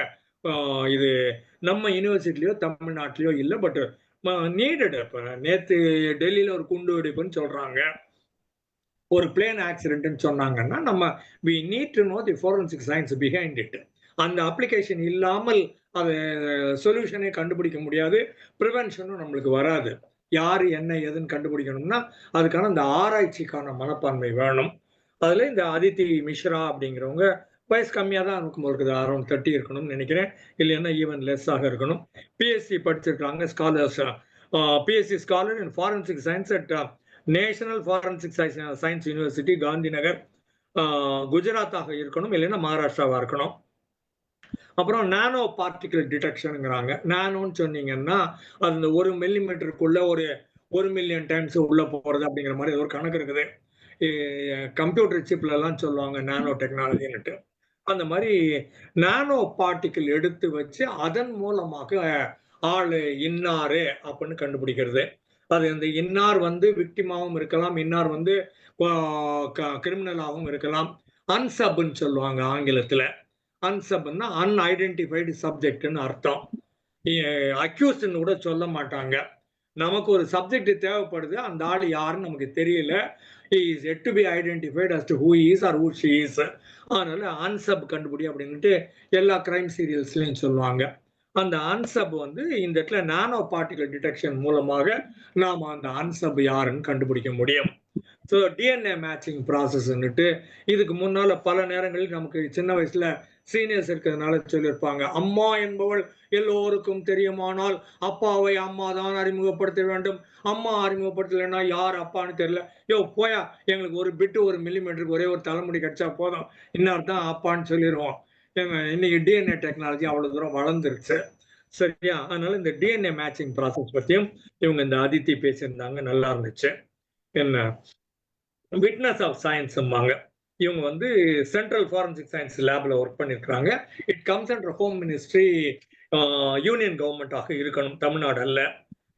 இது நம்ம யூனிவர்சிட்டிலயோ தமிழ்நாட்டிலயோ இல்லை. But needed. இப்ப நேத்து டெல்லியில ஒரு குண்டு வெடிப்புன்னு சொல்றாங்க, ஒரு பிளேன் ஆக்சிடென்ட்னு சொன்னாங்கன்னா நம்ம we need to know the forensic science behind it. அந்த அப்ளிகேஷன் இல்லாமல் அது சொல்யூஷனே கண்டுபிடிக்க முடியாது, ப்ரிவென்ஷனும் நம்மளுக்கு வராது. யாரு என்ன ஏதுன்னு கண்டுபிடிக்கணும்னா அதுக்கான இந்த ஆராய்ச்சிக்கான மனப்பான்மை வேணும். அதுல இந்த அதித்தி மிஸ்ரா அப்படிங்கிறவங்க வயசு கம்மியாக தான் இருக்கும் இருக்குது, அரௌண்ட் 30 இருக்கணும்னு நினைக்கிறேன், இல்லைன்னா ஈவன் லெஸ்ஸாக இருக்கணும். பிஎஸ்சி படிச்சிருக்காங்க, scholars, BSc scholar in forensic science at National Forensic Science University Gandhinagar, குஜராத்தாக இருக்கணும், இல்லைன்னா மகாராஷ்டிராவா இருக்கணும். அப்புறம் நானோ பார்ட்டிகல் டிடெக்ஷனுங்கிறாங்க. நானோன்னு சொன்னீங்கன்னா அது இந்த 1 மில்லிமீட்டருக்குள்ள ஒரு 1 மில்லியன் டைம்ஸ் உள்ள போறது அப்படிங்கிற மாதிரி ஒரு கணக்கு இருக்குது. கம்ப்யூட்டர் சிப்ல எல்லாம் சொல்லுவாங்க நானோ டெக்னாலஜின்னுட்டு. அந்த மாதிரி நானோ பார்ட்டிகிள் எடுத்து வச்சு அதன் மூலமாக ஆளு இன்னாரு அப்படின்னு கண்டுபிடிக்கிறது. அது அந்த இன்னார் வந்து விக்டிமாவும் இருக்கலாம், இன்னார் வந்து கிரிமினலாகவும் இருக்கலாம். அன்சப்னு சொல்லுவாங்க ஆங்கிலத்துல. அன்சப்னா அன்ஐடென்டிஃபைடு சப்ஜெக்ட்னு அர்த்தம். அக்யூஸ்ட்னு கூட சொல்ல மாட்டாங்க. நமக்கு ஒரு சப்ஜெக்ட் தேவைப்படுது, அந்த ஆள் யாருன்னு நமக்கு தெரியல, he is yet to be identified as to who he is or who she is. அதனால அன்சப் கண்டுபிடி அப்படின்ட்டு எல்லா கிரைம் சீரியல்ஸ்லயும் சொல்லுவாங்க. அந்த அன்சப் வந்து இந்த இடத்துல நானோ பார்ட்டிகல் டிடெக்ஷன் மூலமாக நாம அந்த அன்சப் யாருன்னு கண்டுபிடிக்க முடியும். ஸோ டிஎன்ஏ மேட்சிங் ப்ராசஸ்ன்னுட்டு இதுக்கு முன்னால பல நேரங்களில் நமக்கு சின்ன வயசுல சீனியர்ஸ் இருக்கிறதுனால சொல்லியிருப்பாங்க, அம்மா என்பவள் எல்லோருக்கும் தெரியுமானால் அப்பாவை அம்மா தான் அறிமுகப்படுத்த வேண்டும், அம்மா அறிமுகப்படுத்தலைன்னா யார் அப்பான்னு தெரியல, யோ போயா எங்களுக்கு ஒரு பிட்டு 1 மில்லிமீட்டருக்கு ஒரே ஒரு தலைமுடி கிடைச்சா போதும், இன்னார் தான் அப்பான்னு சொல்லிடுவோம். இன்னைக்கு டிஎன்ஏ டெக்னாலஜி அவ்வளவு தூரம் வளர்ந்துருச்சு. சரியா? அதனால இந்த டிஎன்ஏ மேட்சிங் ப்ராசஸ் பற்றியும் இவங்க இந்த அதித்தி பேசியிருந்தாங்க, நல்லா இருந்துச்சு. என்ன விட்னஸ் ஆஃப் சயின்ஸ்ம்பாங்க. இவங்க வந்து சென்ட்ரல் ஃபாரன்சிக் சயின்ஸ் லேப்ல ஒர்க் பண்ணிருக்காங்க. It comes under home ministry, union கவர்மெண்டாக இருக்கணும், தமிழ்நாடு அல்ல.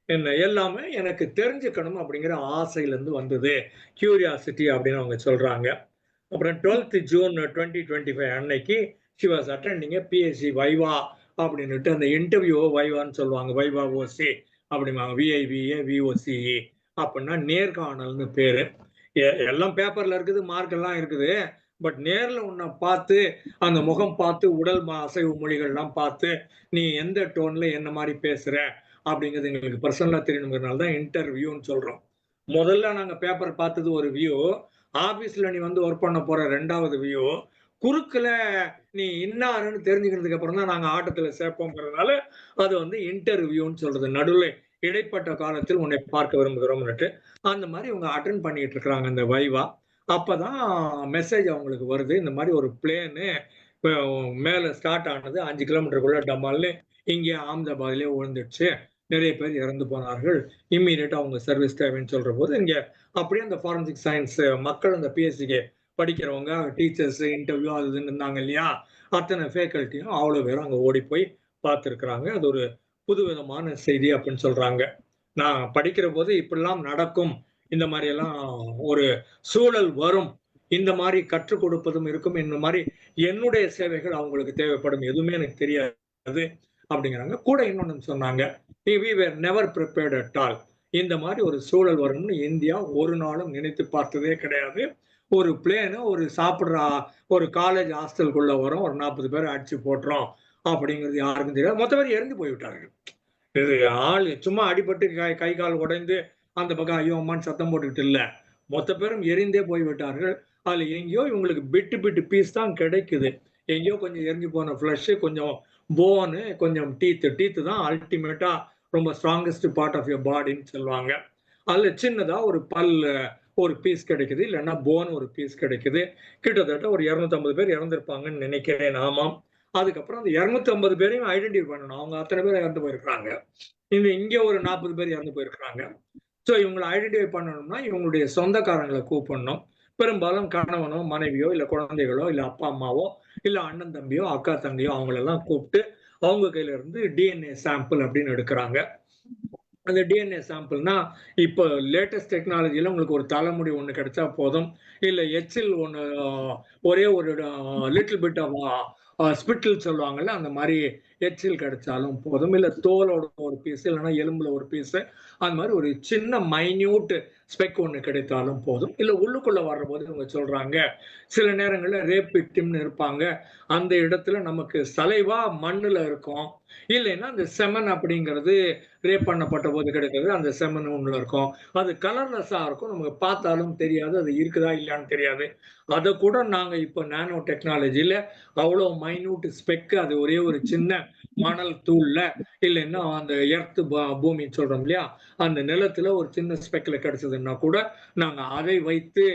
என்ன எல்லாமே எனக்கு தெரிஞ்சுக்கணும் அப்படிங்கிற ஆசையிலேருந்து வந்தது, கியூரியாசிட்டி அப்படின்னு அவங்க சொல்றாங்க. அப்புறம் 12th ஜூன் 2025 அன்னைக்கு she was attending a PhD வைவா அப்படின்னுட்டு, அந்த இன்டர்வியூ வைவான்னு சொல்லுவாங்க, வைவா ஓசி அப்படிம்பாங்க, விஐவிஏ விஓசிஇ அப்படின்னா நேர்காணல்னு பேரு. எல்லாம் பேப்பர்ல இருக்குது, மார்க் எல்லாம் இருக்குது, பட் நேர்ல உன்னை பார்த்து அந்த முகம் பார்த்து உடல் அசைவு மொழிகள்லாம் பார்த்து நீ எந்த டோன்ல என்ன மாதிரி பேசுற அப்படிங்கிறது எங்களுக்கு பர்சனலா தெரியணுங்கிறதுனால தான் இன்டர்வியூன்னு சொல்றோம். முதல்ல நாங்க பேப்பர் பார்த்தது ஒரு வியூ, ஆபீஸ்ல நீ வந்து ஒர்க் பண்ண போற 2வது வியூ, குறுக்குல நீ இன்னாருன்னு தெரிஞ்சுக்கிறதுக்கு அப்புறம் தான் நாங்க ஆட்டத்துல சேர்ப்போங்கிறதுனால அது வந்து இன்டர்வியூன்னு சொல்றது. நடுவில் இடைப்பட்ட காலத்தில் உன்னை பார்க்க விரும்புகிறோம்னுட்டு அந்த மாதிரி இவங்க அட்டென்ட் பண்ணிட்டு இருக்கிறாங்க அந்த வைவா. அப்பதான் மெசேஜ் அவங்களுக்கு வருது, இந்த மாதிரி ஒரு பிளேனு மேல ஸ்டார்ட் ஆனது 5 கிலோமீட்டருக்குள்ள டமால்னு இங்கே அகமதாபாத்லயே விழுந்துடுச்சு, நிறைய பேர் இறந்து போனார்கள், இம்மீடியட்டா அவங்க சர்வீஸ் தேவைன்னு சொல்ற போது இங்க அப்படியே அந்த ஃபாரன்சிக் சயின்ஸ் மக்கள் அந்த பிஎஸ்சிக்கு படிக்கிறவங்க டீச்சர்ஸ் இன்டர்வியூ அது இதுன்னு இருந்தாங்க இல்லையா, அத்தனை ஃபேக்கல்ட்டியும் அவ்வளோ பேரும் அங்கே ஓடி போய் பார்த்துருக்குறாங்க. அது ஒரு புதுவிதமான செய்தி அப்படின்னு சொல்றாங்க. நான் படிக்கிற போது இப்படிலாம் நடக்கும், இந்த மாதிரி எல்லாம் ஒரு சூழல் வரும், இந்த மாதிரி கற்றுக் கொடுப்பதும் இருக்கும், இந்த மாதிரி என்னுடைய சேவைகள் அவங்களுக்கு தேவைப்படும், எதுவுமே எனக்கு தெரியாது அப்படிங்கிறாங்க. கூட இன்னொன்னு சொன்னாங்க, we were never prepared at all. இந்த மாதிரி ஒரு சூழல் வரும்னு இந்தியா ஒரு நாளும் நினைத்து பார்த்ததே கிடையாது. ஒரு பிளேனு ஒரு சாப்பிடுற ஒரு காலேஜ் ஹாஸ்டலுக்குள்ள வரும், ஒரு 40 பேர் அடிச்சு போட்டுரும் அப்படிங்கிறது யாருக்கும் தெரியாது. மொத்த பேர் இறந்து போய்விட்டார்கள். இது ஆள் சும்மா அடிபட்டு கை கால் உடைந்து அந்த பக்கம் ஐயோ அம்மான்னு சத்தம் போட்டுக்கிட்டு இல்ல, மொத்த பேரும் எரிந்தே போய்விட்டார்கள். அதுல எங்கேயோ இவங்களுக்கு பிட்டு பீஸ் தான் கிடைக்குது, எங்கேயோ கொஞ்சம் எரிஞ்சு போன ஃபிளஷ், கொஞ்சம் போனு, கொஞ்சம் டீத்து தான் அல்டிமேட்டா ரொம்ப ஸ்ட்ராங்கஸ்ட் பார்ட் ஆஃப் யுவர் பாடின்னு சொல்லுவாங்க. அதுல சின்னதா ஒரு பல் ஒரு பீஸ் கிடைக்குது, இல்லைன்னா போன் ஒரு பீஸ் கிடைக்குது. கிட்டத்தட்ட ஒரு 250 பேர் இறந்திருப்பாங்கன்னு நினைக்கிறேன். ஆமாம். அதுக்கப்புறம் அந்த 250 பேரையும் ஐடென்டிஃபை பண்ணணும், அவங்க அத்தனை பேர் இறந்து போயிருக்கிறாங்க. இங்க ஒரு 40 பேர் இறந்து போயிருக்கிறாங்க. ஸோ இவங்களை ஐடென்டிஃபை பண்ணணும்னா இவங்களுடைய சொந்தக்காரங்களை கூப்பிடணும். பெரும்பாலும் கணவனோ மனைவியோ இல்லை குழந்தைகளோ இல்லை அப்பா அம்மாவோ இல்லை அண்ணன் தம்பியோ அக்கா தங்கையோ அவங்களெல்லாம் கூப்பிட்டு அவங்க கையில இருந்து டிஎன்ஏ சாம்பிள் அப்படின்னு எடுக்கிறாங்க. அந்த டிஎன்ஏ சாம்பிள்னா இப்போ லேட்டஸ்ட் டெக்னாலஜியில் உங்களுக்கு ஒரு தலைமுடி ஒன்று கிடைச்சா போதும், இல்லை எச்சில் ஒன்று ஒரே ஒரு லிட்டில் பிட் ஆஃப் ஸ்பிட்டில் சொல்லுவாங்கல்ல, அந்த மாதிரி எச்சில் கிடைச்சாலும் போதும், இல்லை தோலோட ஒரு பீஸ், இல்லைன்னா எலும்புல ஒரு பீஸு, அந்த மாதிரி ஒரு சின்ன மைன்யூட் ஸ்பெக் ஒன்று கிடைத்தாலும் போதும். இல்லை உள்ளுக்குள்ள வர்ற போது இவங்க சொல்றாங்க, சில நேரங்களில் ரேப் விக்டிம்னு இருப்பாங்க, அந்த இடத்துல நமக்கு சலைவா மண்ணுல இருக்கும், இல்லைன்னா அந்த செமன் அப்படிங்கிறது ரேப் பண்ணப்பட்ட போது கிடைக்கிறது, அந்த செமன் ஒன்றுல இருக்கும், அது கலர்லெஸ்ஸா இருக்கும், நமக்கு பார்த்தாலும் தெரியாது அது இருக்குதா இல்லையான்னு தெரியாது. அதை கூட நாங்க இப்போ நானோ டெக்னாலஜியில அவ்வளோ மைன்யூட் ஸ்பெக், அது ஒரே ஒரு சின்ன மணல் தூள்ல, இல்லைன்னா அந்த எர்த் பூமின்னு சொல்றோம் இல்லையா, அந்த நிலத்துல ஒரு சின்ன ஸ்பெக்ல கிடைச்சதுன்னா கூட நாங்க அதை வைத்து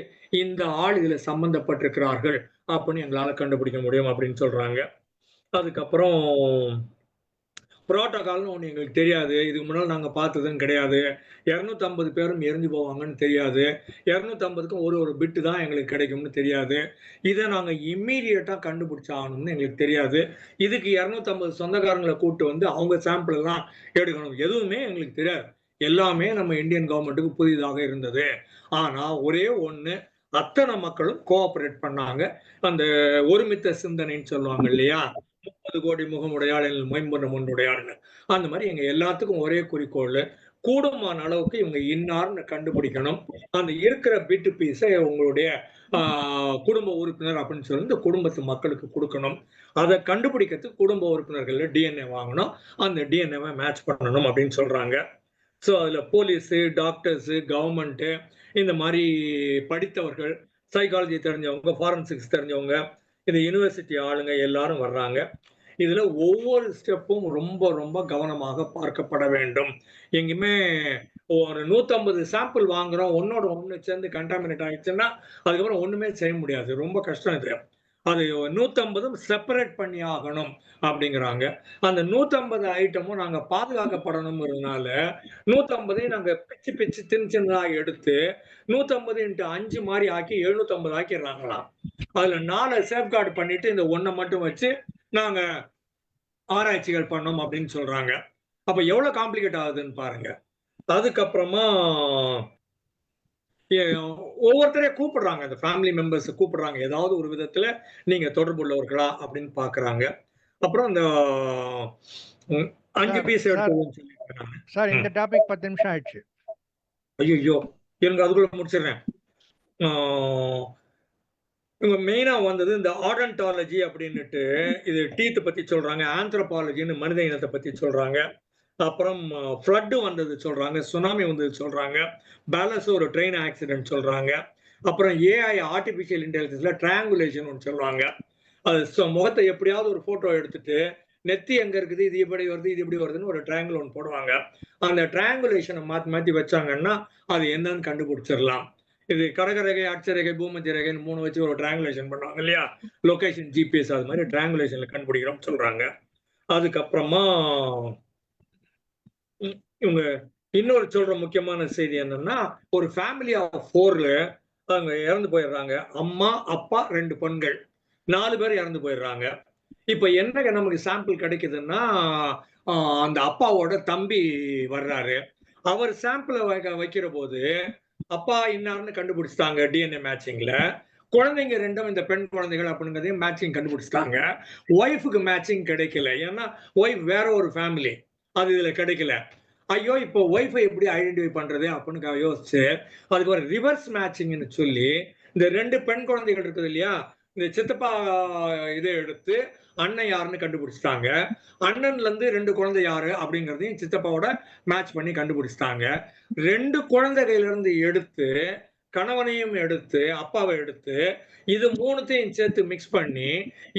இந்த ஆள் இதுல சம்பந்தப்பட்டிருக்கிறார்கள் அப்படின்னு எங்களால கண்டுபிடிக்க முடியும் அப்படின்னு சொல்றாங்க. அதுக்கப்புறம் புரோட்டோகால்னு ஒன்று எங்களுக்கு தெரியாது, இதுக்கு முன்னால் நாங்கள் பார்த்ததும் கிடையாது, 250 பேரும் எரிஞ்சு போவாங்கன்னு தெரியாது, 250க்கும் ஒரு பிட்டு தான் எங்களுக்கு கிடைக்கும்னு தெரியாது, இதை நாங்கள் இம்மீடியட்டாக கண்டுபிடிச்சாகணும்னு எங்களுக்கு தெரியாது, இதுக்கு 250 சொந்தக்காரங்களை கூப்பிட்டு வந்து அவங்க சாம்பிள் எல்லாம் எடுக்கணும், எதுவுமே எங்களுக்கு தெரியாது, எல்லாமே நம்ம இந்தியன் கவர்மெண்ட்டுக்கு புதிதாக இருந்தது. ஆனால் ஒரே ஒன்று, அத்தனை மக்களும் கோஆபரேட் பண்ணாங்க. அந்த ஒருமித்த சிந்தனைன்னு சொல்லுவாங்க இல்லையா, 30 கோடி முகமுடையாள் மொயம்புறம் ஒன்றுடையாள்னு, அந்த மாதிரி எங்க எல்லாத்துக்கும் ஒரே குறிக்கோள், கூடுமான அளவுக்கு இவங்க இன்னார்னு கண்டுபிடிக்கணும், அந்த இருக்கிற பிட்டு பீஸை உங்களுடைய குடும்ப உறுப்பினர் அப்படின்னு சொல்லி இந்த குடும்பத்து மக்களுக்கு கொடுக்கணும், அதை கண்டுபிடிக்கிறதுக்கு குடும்ப உறுப்பினர்கள் டிஎன்ஏ வாங்கணும், அந்த டிஎன்ஏவை மேட்ச் பண்ணணும் அப்படின்னு சொல்றாங்க. ஸோ அதுல போலீஸு, டாக்டர்ஸு, கவர்மெண்ட்டு, இந்த மாதிரி படித்தவர்கள், சைக்காலஜி தெரிஞ்சவங்க, ஃபாரன்சிக்ஸ் தெரிஞ்சவங்க, இந்த யூனிவர்சிட்டி ஆளுங்க எல்லாரும் வர்றாங்க. இதுல ஒவ்வொரு ஸ்டெப்பும் ரொம்ப ரொம்ப கவனமாக பார்க்கப்பட வேண்டும். எங்கேயுமே ஒரு 150 சாம்பிள் வாங்குறோம், ஒன்னோட ஒன்று சேர்ந்து கண்டாமினேட் ஆயிடுச்சுன்னா அதுக்கப்புறம் ஒண்ணுமே செய்ய முடியாது, ரொம்ப கஷ்டம் இது. அது 150 செப்பரேட் பண்ணி ஆகணும் அப்படிங்கிறாங்க. அந்த 150 ஐட்டமும் நாங்க பாதுகாக்கப்படணுங்கிறதுனால 150ஐயும் நாங்க பிச்சு சின்னதா எடுத்து 150 × 5 மாதிரி ஆக்கி 750 ஆக்கிடுறாங்களாம். அதுல 4 சேஃப்கார்டு பண்ணிட்டு இந்த ஒன்றை மட்டும் வச்சு நாங்க ஆராய்ச்சிகள் பண்ணோம் அப்படின்னு சொல்றாங்க. அப்ப எவ்வளவு காம்ப்ளிகேட் ஆகுதுன்னு பாருங்க. அதுக்கப்புறமா ஒவ்வொருத்தரையும் கூப்பிடுறாங்க, அந்த ஃபேமிலி மெம்பர்ஸ் கூப்பிடுறாங்க, ஏதாவது ஒரு விதத்துல நீங்க தொடர்பு உள்ளவர்களா அப்படின்னு பாக்குறாங்க. அப்புறம் அந்த 5 பீஸ் எடுத்து சார், இந்த டாபிக் 10 நிமிஷம் ஆயிடுச்சு. ஐயோ இருங்க, அதுக்குள்ள முடிச்சிடுறேன். இவங்க மெயினா வந்தது இந்த ஆடன்டாலஜி அப்படின்னுட்டு, இது டீத் பத்தி சொல்றாங்க, ஆந்த்ரோபாலஜின்னு மனித இனத்தை பத்தி சொல்றாங்க, அப்புறம் ஃப்ளட் வந்தது சொல்றாங்க, சுனாமி வந்தது சொல்றாங்க, பேலஸ் ஒரு ட்ரெயின் ஆக்சிடென்ட் சொல்றாங்க, அப்புறம் ஏஐ ஆர்டிபிஷியல் இன்டெலிஜென்ஸ்ல ட்ரையாங்குலேஷன் ஒன்று சொல்றாங்க. அது முகத்தை எப்படியாவது ஒரு போட்டோ எடுத்துட்டு நெத்தி எங்க இருக்குது, இது எப்படி வருது, இது எப்படி வருதுன்னு ஒரு ட்ரையாங்கிள் ஒன்று போடுவாங்க. அந்த ட்ரையாங்குலேஷனை மாற்றி வச்சாங்கன்னா அது என்னன்னு கண்டுபிடிச்சிடலாம். இது கடகரேகை, அட்சரேகை, பூமத்திய ரேகைன்னு 3 வச்சு ஒரு ட்ராங்குலேஷன் பண்ணுவாங்க இல்லையா, லொகேஷன் ஜிபிஎஸ் அது மாதிரி ட்ராங்குலேஷன்ல கண்டுபிடிக்கிறோம் சொல்றாங்க. அதுக்கப்புறமா இவங்க இன்னொரு சொல்ற முக்கியமான செய்தி என்னன்னா, ஒரு ஃபேமிலி ஆஃப் 4ல அவங்க இறந்து போயிடுறாங்க. அம்மா, அப்பா, 2 பெண்கள், 4 பேர் இறந்து போயிடுறாங்க. இப்ப என்ன நமக்கு சாம்பிள் கிடைக்குதுன்னா, அந்த அப்பாவோட தம்பி வர்றாரு. அவர் சாம்பிளை வைக்கிற போது அப்பா இன்னார்னு கண்டுபிடிச்சிட்டாங்க டிஎன்ஏ மேட்சிங்ல. குழந்தைங்க 2ம் இந்த பெண் குழந்தைகள் அப்படிங்கிறதையும் மேட்சிங் கண்டுபிடிச்சிட்டாங்க. ஒய்ஃபுக்கு மேட்சிங் கிடைக்கல. ஏன்னா ஒய்ஃப் வேற ஒரு ஃபேமிலி, அது இதுல கிடைக்கல. ஐயோ இப்போ ஒய்ஃபை எப்படி ஐடென்டிஃபை பண்றது அப்படின்னு யோசிச்சு அதுக்கு ஒரு ரிவர்ஸ் மேட்சிங்னு சொல்லி இந்த 2 பெண் குழந்தைகள் இருக்குது இல்லையா, இந்த சித்தப்பா இதை எடுத்து அண்ணன் யாருன்னு கண்டுபிடிச்சிட்டாங்க. அண்ணன்ல இருந்து 2 குழந்தை யாரு அப்படிங்கறதையும் சித்தப்பாவோட மேட்ச் பண்ணி கண்டுபிடிச்சிட்டாங்க. 2 குழந்தைகையில இருந்து எடுத்து கணவனையும் எடுத்து அப்பாவை எடுத்து இது 3த்தையும் சேர்த்து மிக்ஸ் பண்ணி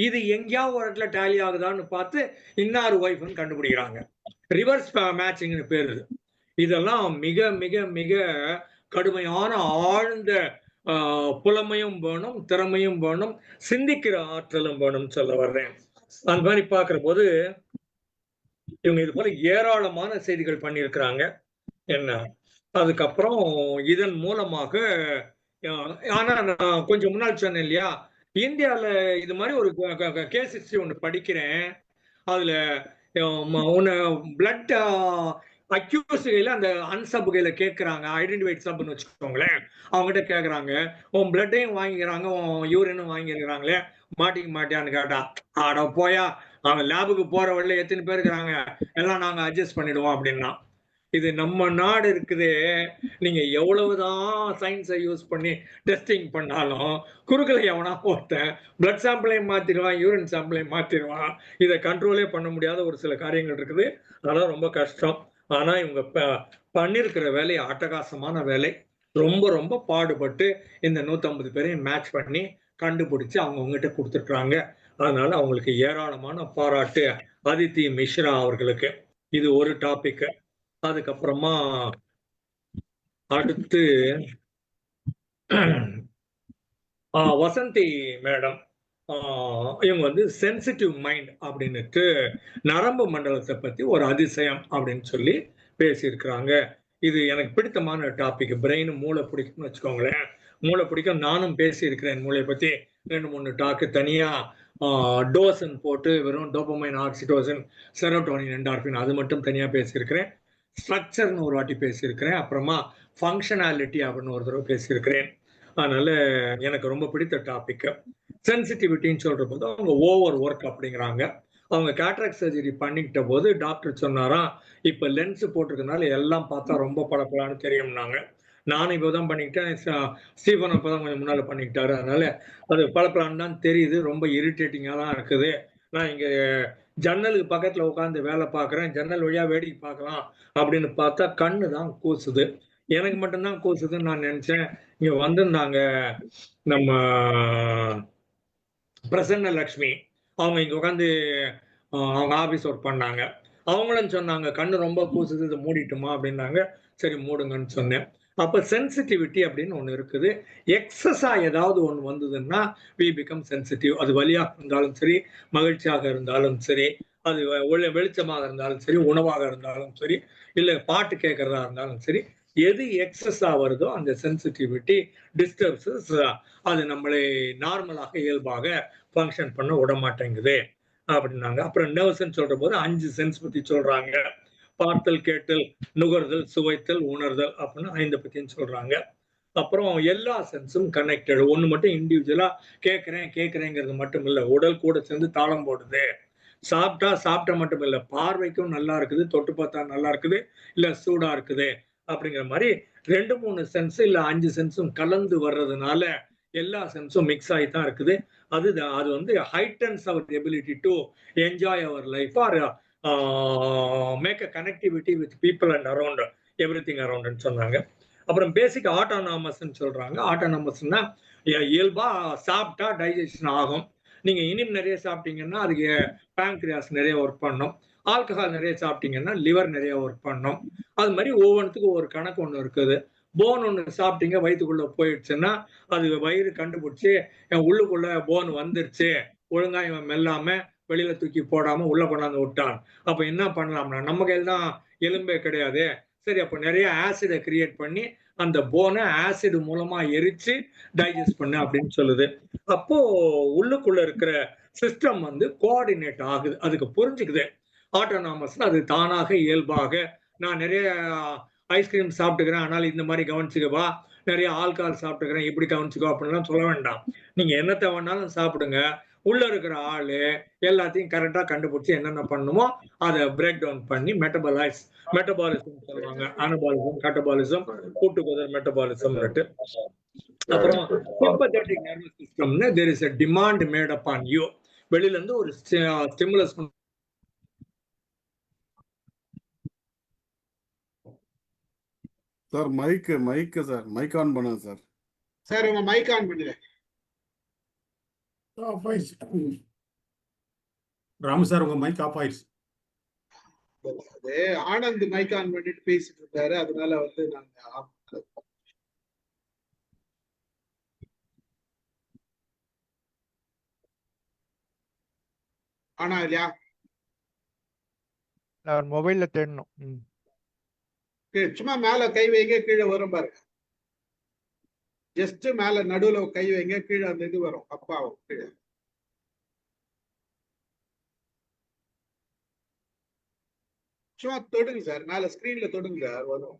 இது எங்கேயாவது ஒரு இடத்துல டேலி ஆகுதான்னு பார்த்து இன்னார் ஒய்ஃப்னு கண்டுபிடிக்கிறாங்க. ரிவர்ஸ் மேட்சிங்னு பேரு. இதெல்லாம் மிக மிக மிக கடுமையான ஆழ்ந்த புலமையும் வேணும், திறமையும் வேணும், சிந்திக்கிற ஆற்றலும் வேணும் சொல்ல வர்றேன். அந்த மாதிரி பாக்குற போது இவங்க இது போல ஏராளமான செய்திகள் பண்ணியிருக்கிறாங்க. என்ன அதுக்கப்புறம் இதன் மூலமாக ஆனா நான் கொஞ்சம் முன்னாள் சொன்னேன் இல்லையா, இந்தியால இது மாதிரி ஒரு கேஸ் ஹிஸ்டரி ஒண்ணு படிக்கிறேன். அதுல பிளட் அக்யூஸ் கையில அந்த அன்சப் கையில கேட்கறாங்க, ஐடென்டிஃபைட் சப்னு வச்சுக்கோங்களேன். அவங்ககிட்ட கேட்கறாங்க, உன் பிளட்டையும் வாங்கிக்கிறாங்க, உன் யூரினும் வாங்கிருக்கிறாங்களே, மாட்டிக்க மாட்டியான்னு கேட்டா, ஆட போயா அவங்க லேபுக்கு போற வழியில எத்தனை பேர் இருக்கிறாங்க, எல்லாம் நாங்க அட்ஜஸ்ட் பண்ணிடுவோம் அப்படின்னா. இது நம்ம நாடு இருக்குதே, நீங்க எவ்வளவுதான் சயின்ஸை யூஸ் பண்ணி டெஸ்டிங் பண்ணாலும் குறுக்கலை எவனா ஒருத்தன் பிளட் சாம்பிளையும் மாத்திடுவான், யூரின் சாம்பிளையும் மாத்திடுவான். இதை கண்ட்ரோலே பண்ண முடியாத ஒரு சில காரியங்கள் இருக்குது. அதெல்லாம் ரொம்ப கஷ்டம். ஆனா இவங்க பண்ணிருக்கிற வேலை அட்டகாசமான வேலை. ரொம்ப ரொம்ப பாடுபட்டு இந்த 150 பேரையும் மேட்ச் பண்ணி கண்டுபிடிச்சு அவங்ககிட்ட கொடுத்துருக்காங்க. அதனால அவங்களுக்கு ஏராளமான பாராட்டு அதித்தி மிஸ்ரா அவர்களுக்கு. இது ஒரு டாபிக். அதுக்கப்புறமா அடுத்து வசந்தி மேடம், இவங்க வந்து சென்சிட்டிவ் மைண்ட் அப்படின்னுட்டு நரம்பு மண்டலத்தை பத்தி ஒரு அதிசயம் அப்படின்னு சொல்லி பேசியிருக்கிறாங்க. இது எனக்கு பிடித்தமான டாபிக். பிரெயின் மூளை பிடிக்கும்னு வச்சுக்கோங்களேன். மூளை பிடிக்கும். நானும் பேசியிருக்கிறேன் மூளையை பத்தி 2-3 டாக்கு. தனியா டோசன் போட்டு வெறும் டோபமைன், ஆக்சிடோசன், செரோட்டோனின், என்டார்பின் அது மட்டும் தனியா பேசியிருக்கிறேன். ஸ்ட்ரக்சர்னு ஒரு வாட்டி பேசியிருக்கிறேன். அப்புறமா ஃபங்க்ஷனாலிட்டி அப்படின்னு ஒரு தடவை பேசியிருக்கிறேன். அதனால எனக்கு ரொம்ப பிடித்த டாபிக். சென்சிட்டிவிட்டின்னு சொல்ற போது அவங்க ஓவர் ஒர்க் அப்படிங்கிறாங்க. அவங்க கேட்ராக்ட் சர்ஜரி பண்ணிக்கிட்ட போது டாக்டர் சொன்னாராம், இப்ப லென்ஸ் போட்டிருக்கனால எல்லாம் பார்த்தா ரொம்ப பளபளன்னு தெரியும்னாங்க. நானும் இப்போதான் பண்ணிக்கிட்டேன், ஸ்டீஃபன் அப்பதான் கொஞ்சம் முன்னால பண்ணிக்கிட்டாரு. அதனால அது பளபளன்னு தான் தெரியுது, ரொம்ப இரிட்டேட்டிங்கா தான் இருக்குது. நான் இங்க ஜன்னலுக்கு பக்கத்துல உட்காந்து வேலை பார்க்குறேன், ஜன்னல் வழியா வேடிக்கை பார்க்கலாம் அப்படின்னு பார்த்தா கண்ணு தான் கூசுது. எனக்கு மட்டும்தான் கூசுதுன்னு நான் நினைச்சேன். இங்க வந்திருந்தாங்க நம்ம பிரசன்ன லட்சுமி, அவங்க இங்க உட்காந்து அவங்க ஆபீஸ் ஒர்க் பண்ணாங்க. அவங்களும் சொன்னாங்க, கண்ணு ரொம்ப கூசுது, இதை மூடிட்டுமா அப்படின்னாங்க. சரி மூடுங்கன்னு சொன்னேன். அப்ப சென்சிட்டிவிட்டி அப்படின்னு ஒண்ணு இருக்குது. எக்ஸஸா ஏதாவது ஒண்ணு வந்ததுன்னா வி பிகம் சென்சிட்டிவ். அது வலியாக இருந்தாலும் சரி, மகிழ்ச்சியாக இருந்தாலும் சரி, அது வெளிச்சமாக இருந்தாலும் சரி, உணவாக இருந்தாலும் சரி, இல்ல பாட்டு கேட்கறதா இருந்தாலும் சரி, எது எக்ஸஸா வருதோ அந்த சென்சிட்டிவிட்டி டிஸ்டர்ப்ஸ், அது நம்மளை நார்மலாக இயல்பாக ஃபங்க்ஷன் பண்ண விட மாட்டேங்குது அப்படின்னாங்க. அப்புறம் நர்வ்ஸ்ன்னு சொல்ற போது 5 சென்ஸ் பத்தி சொல்றாங்க. பார்த்தல், கேட்டல், நுகர்தல், சுவைத்தல், உணர்தல் அப்படின்னு 5 பத்தின்னு சொல்றாங்க. அப்புறம் எல்லா சென்ஸும் கனெக்டட். ஒண்ணு மட்டும் இண்டிவிஜுவலா கேட்கிறேங்கிறது மட்டும் இல்ல, உடல் கூட சேர்ந்து தாளம் போடுது. சாப்பிட்டா மட்டும் இல்ல, பார்வைக்கும் நல்லா இருக்குது, தொட்டு பார்த்தா நல்லா இருக்குது, இல்ல சூடா இருக்குது அப்படிங்கிற மாதிரி 2-3 சென்ஸ் இல்ல 5 சென்ஸும் கலந்து வர்றதுனால எல்லா சென்ஸும் மிக்ஸ் ஆகி தான் இருக்குது. அது வந்து heightens our ability to enjoy our life or make a connectivity with people and around everything அரௌண்ட்னு சொன்னாங்க. அப்புறம் பேசிக் ஆட்டோனாமஸ்ன்னு சொல்றாங்க. ஆட்டோனாமஸ்னா இயல்பா சாப்பிட்டா டைஜஷன் ஆகும். நீங்க இனிப்பு நிறைய சாப்பிட்டீங்கன்னா அதுக்கு பேங்க்ரியாஸ் நிறைய ஒர்க் பண்ணும். ஆல்கஹால் நிறைய சாப்பிட்டீங்கன்னா லிவர் நிறைய ஒர்க் பண்ணும். அது மாதிரி ஒவ்வொன்றுத்துக்கும் ஒரு கணக்கு ஒன்று இருக்குது. போன் ஒன்று சாப்பிட்டீங்க வயிற்றுக்குள்ள போயிடுச்சுன்னா அது வயிறு கண்டுபிடிச்சி என் உள்ளுக்குள்ள போன் வந்துருச்சு, ஒழுங்கா இவன் மெல்லாம வெளியில தூக்கி போடாம உள்ள கொண்டாந்து விட்டான். அப்ப என்ன பண்ணலாம்னா நம்ம கையில் தான் எலும்பே கிடையாது. சரி, அப்ப நிறைய ஆசிடை கிரியேட் பண்ணி அந்த போனை ஆசிட் மூலமா எரிச்சு டைஜஸ்ட் பண்ணு அப்படின்னு சொல்லுது. அப்போ உள்ளுக்குள்ள இருக்கிற சிஸ்டம் வந்து கோஆர்டினேட் ஆகுது, அதுக்கு புரிஞ்சுக்குது. ஆட்டோனாமஸ் அது தானாக இயல்பாக நான் நிறைய ஐஸ்கிரீம் சாப்பிட்டுக்கிறேன், ஆனால் இந்த மாதிரி கவனிச்சுக்கவா, நிறைய ஆல்கஹால் சாப்பிட்டுக்கிறேன் இப்படி கவனிச்சுக்கோ அப்படின்லாம் சொல்ல வேண்டாம். நீங்க என்னத்தை வேணாலும் சாப்பிடுங்க, உள்ள இருக்கிற ஆளு எல்லாத்தையும் கரெக்டா கண்டுபிடிச்சு என்னென்ன பண்ணுமோ அதை பிரேக் டவுன் பண்ணி மெட்டபாலிசம் சொல்லுவாங்க. அனபாலிசம், கட்டபாலிசம், கூட்டுக்குதல் மெட்டபாலிசம். அப்புறம் சிம்பத்தட்டிக் நர்வஸ் சிஸ்டம்னு there is a demand made upon you. வெளியில இருந்து ஒரு stimulus. Sir mic sir mic on பண்ணுங்க சார். சார் உங்க மைக் ஆன் பண்ணுங்க. ராமு சார் உங்க மைக் ஆஃப் ஆயிடுச்சு. அது ஆனந்த் மைக் ஆன் பண்ணிட்டு பேசிட்டு இருந்தாரு, அதனால வந்து நாங்க ஆஃப். ஆனா இல்லையா? அவர் மொபைல்ல தேடணும். சும்மா மேல கை வைங்க, கீழே வரும் பாருங்க. ஜஸ்ட் மேல நடுவுல கை வைங்க, கீழே அந்த இது வரும், அப்பாவும் கீழே. சும்மா தொடுங்க சார், மேல ஸ்கிரீன்ல தொடுங்க சார், வரும்.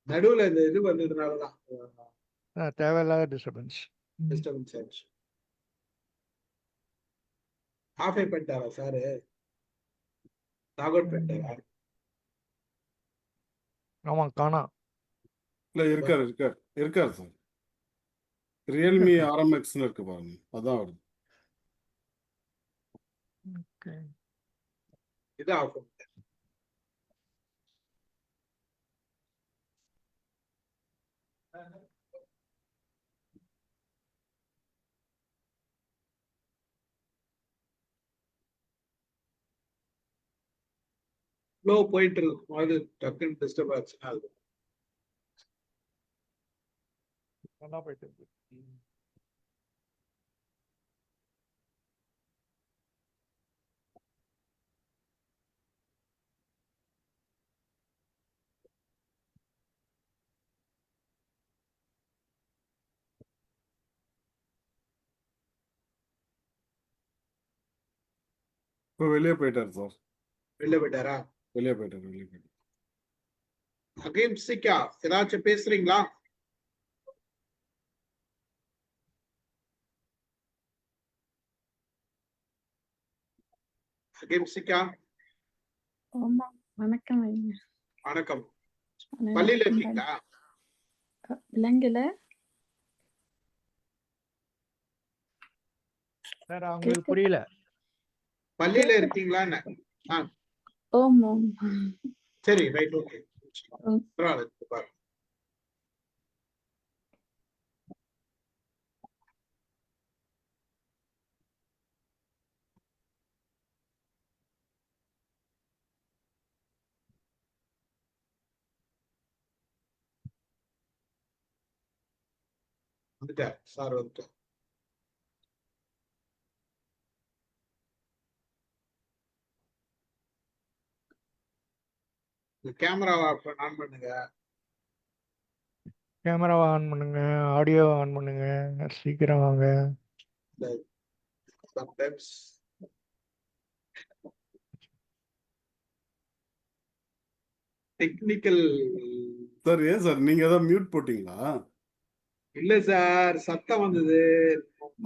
நடுவுல இந்த இது வந்ததுனாலதான் தேவையில்லாத டிஸ்டர்பன்ஸ். டிஸ்டர்பன்ஸ் ஆயிடுச்சு. ஆஃபே பண்ணிட்டாரா சாரு? லாக் அவுட் பண்ணிட்டாரா? ஆமா, காணா. இல்ல இருக்காரு சார். ரியல்மி RMXன்னு இருக்கு பாருங்க, அதான் வருது. இது ஆஃப் பண்ணிட்டாரு. ஃப்ளோ போயிட்டு இருக்கும், அது டக்குன்னு டிஸ்டர்ப் ஆச்சுன்னா அது நல்லா போயிட்டு இருக்கு. இப்போ வெளியே போயிட்டாரு சார். வெளில போயிட்டாரா? வெளியே போயிட்டாரு. அகிம்சிக்கா ஏதாச்சும் பேசுறீங்களா? அகிம்சிக்கா ஆமா, வணக்கம் ஐயா. வணக்கம். நல்லா பள்ளியில இருக்கீங்களா? இருக்கீங்களா? விலங்குல சார் அவங்களுக்கு புரியல. பள்ளியில இருக்கீங்களான்னு? ஓம் ஓம். சரி, ரைட், ஓகே. ம். பரவாயில்ல, பாருங்க. வந்துட்டார் சார், வந்துட்டார். கேமராவை ஆன் பண்ணுங்க. கேமராவை ஆன் பண்ணுங்க, ஆடியோ ஆன் பண்ணுங்க, சீக்கிரம் வாங்க. Sometimes technical. சார் ஏன் சார் நீங்க ஏதாவது மியூட் போட்டீங்களா? இல்ல சார், சத்தம் வந்தது.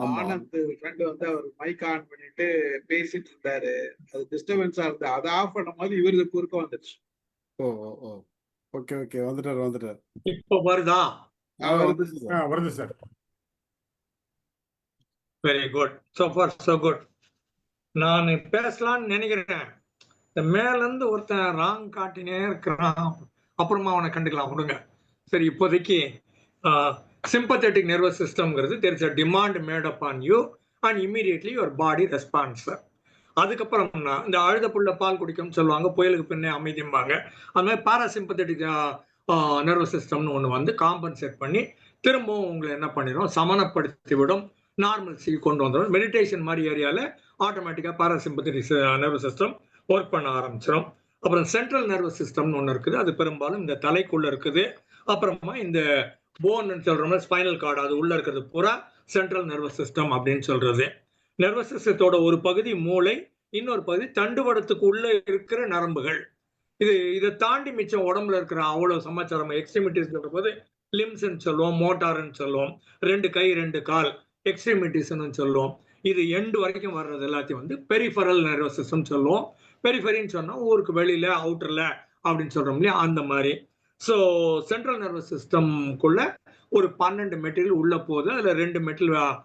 ஆமா. ஆனந்த் ஃப்ரெண்ட் வந்து அவர் மைக் ஆன் பண்ணிட்டு பேசிட்டு இருந்தாரு, அது டிஸ்டர்பன்ஸா இருந்தது. அதை ஆஃப் பண்ணும் போது இவருக்கு குறுக்க வந்துருச்சு. ஓ ஓகே வந்துட்டார். இப்ப வருதா? வருது. வந்துச்சு சார். வருது sir. Very good. So far so good. நான் பேசலாம்னு நினைக்கிறேன். இந்த மேல இருந்து ஒருத்தன் ராங் காட்டினே இருக்கிறான். அப்புறமா அவனை கண்டுக்கலாம் விடுங்க. சரி, இப்போதைக்கு sympathetic nervous systemங்கிறது there is a demand made upon you and immediately your body responds. அதுக்கப்புறம்னா இந்த அழுத புள்ள பால் குடிக்கும்னு சொல்லுவாங்க, புயலுக்கு பின்னே அமைதிம்பாங்க. அது மாதிரி பாராசிம்பத்தட்டிக் நர்வஸ் சிஸ்டம்னு ஒன்று வந்து காம்பன்சேட் பண்ணி திரும்பவும் உங்களை என்ன பண்ணிடும், சமனப்படுத்தி விடும், நார்மல்சி கொண்டு வந்துடும். மெடிடேஷன் மாதிரி ஏரியாவில் ஆட்டோமேட்டிக்காக பாராசிம்பத்தட்டிக் நர்வஸ் சிஸ்டம் ஒர்க் பண்ண ஆரம்பிச்சிடும். அப்புறம் சென்ட்ரல் நர்வஸ் சிஸ்டம்னு ஒன்று இருக்குது, அது பெரும்பாலும் இந்த தலைக்குள்ள இருக்குது. அப்புறமா இந்த போன்னு சொல்றோம்னா ஸ்பைனல் கார்டு, அது உள்ள இருக்கிறது பூரா சென்ட்ரல் நர்வஸ் சிஸ்டம் அப்படின்னு சொல்றது. நர்வஸ் சிஸ்டத்தோட ஒரு பகுதி மூளை, இன்னொரு பகுதி தண்டுவடத்துக்கு உள்ள இருக்கிற நரம்புகள். இதை தாண்டி மிச்சம் உடம்புல இருக்கிற அவ்வளவு சமாச்சாரம் எக்ஸ்ட்ரிமிட்டிஸ் போது லிம்ஸ்ன்னு சொல்லுவோம், மோட்டார்ன்னு சொல்லுவோம், 2 கை 2 கால் எக்ஸ்ட்ரிமிட்டிஸ்ன்னு சொல்லுவோம். இது எண்டு வரைக்கும் வர்றது எல்லாத்தையும் வந்து பெரிஃபரல் நர்வஸ் சிஸ்டம் சொல்லுவோம். பெரிஃபரின்னு சொன்னா ஊருக்கு வெளியில அவுட்டர்ல அப்படின்னு சொல்றோம் இல்லையா, அந்த மாதிரி. ஸோ சென்ட்ரல் நர்வஸ் சிஸ்டம்குள்ள ஒரு 12 மெட்டீரியல் உள்ள போகுது, அதுல 2 மெட்டீரியல்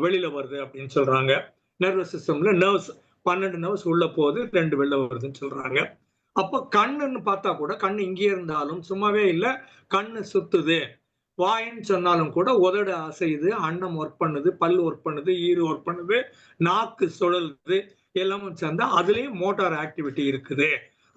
வெளியில வருது அப்படின்னு சொல்றாங்க. நர்வஸ் சிஸ்டம்ல நர்வ்ஸ் 12 நர்வ்ஸ் உள்ள போகுது, 2 வெளில வருதுன்னு சொல்றாங்க. அப்போ கண்ணுன்னு பார்த்தா கூட கண்ணு இங்கே இருந்தாலும் சும்மாவே இல்லை, கண்ணு சுத்துது. வாயின்னு சொன்னாலும் கூட உதடு அசையுது, அன்னம் ஒர்க் பண்ணுது, பல் ஒர்க் பண்ணுது, ஈறு ஒர்க் பண்ணுது, நாக்கு சுழலுது, எல்லாமும் சேர்ந்தா அதுலயும் மோட்டார் ஆக்டிவிட்டி இருக்குது.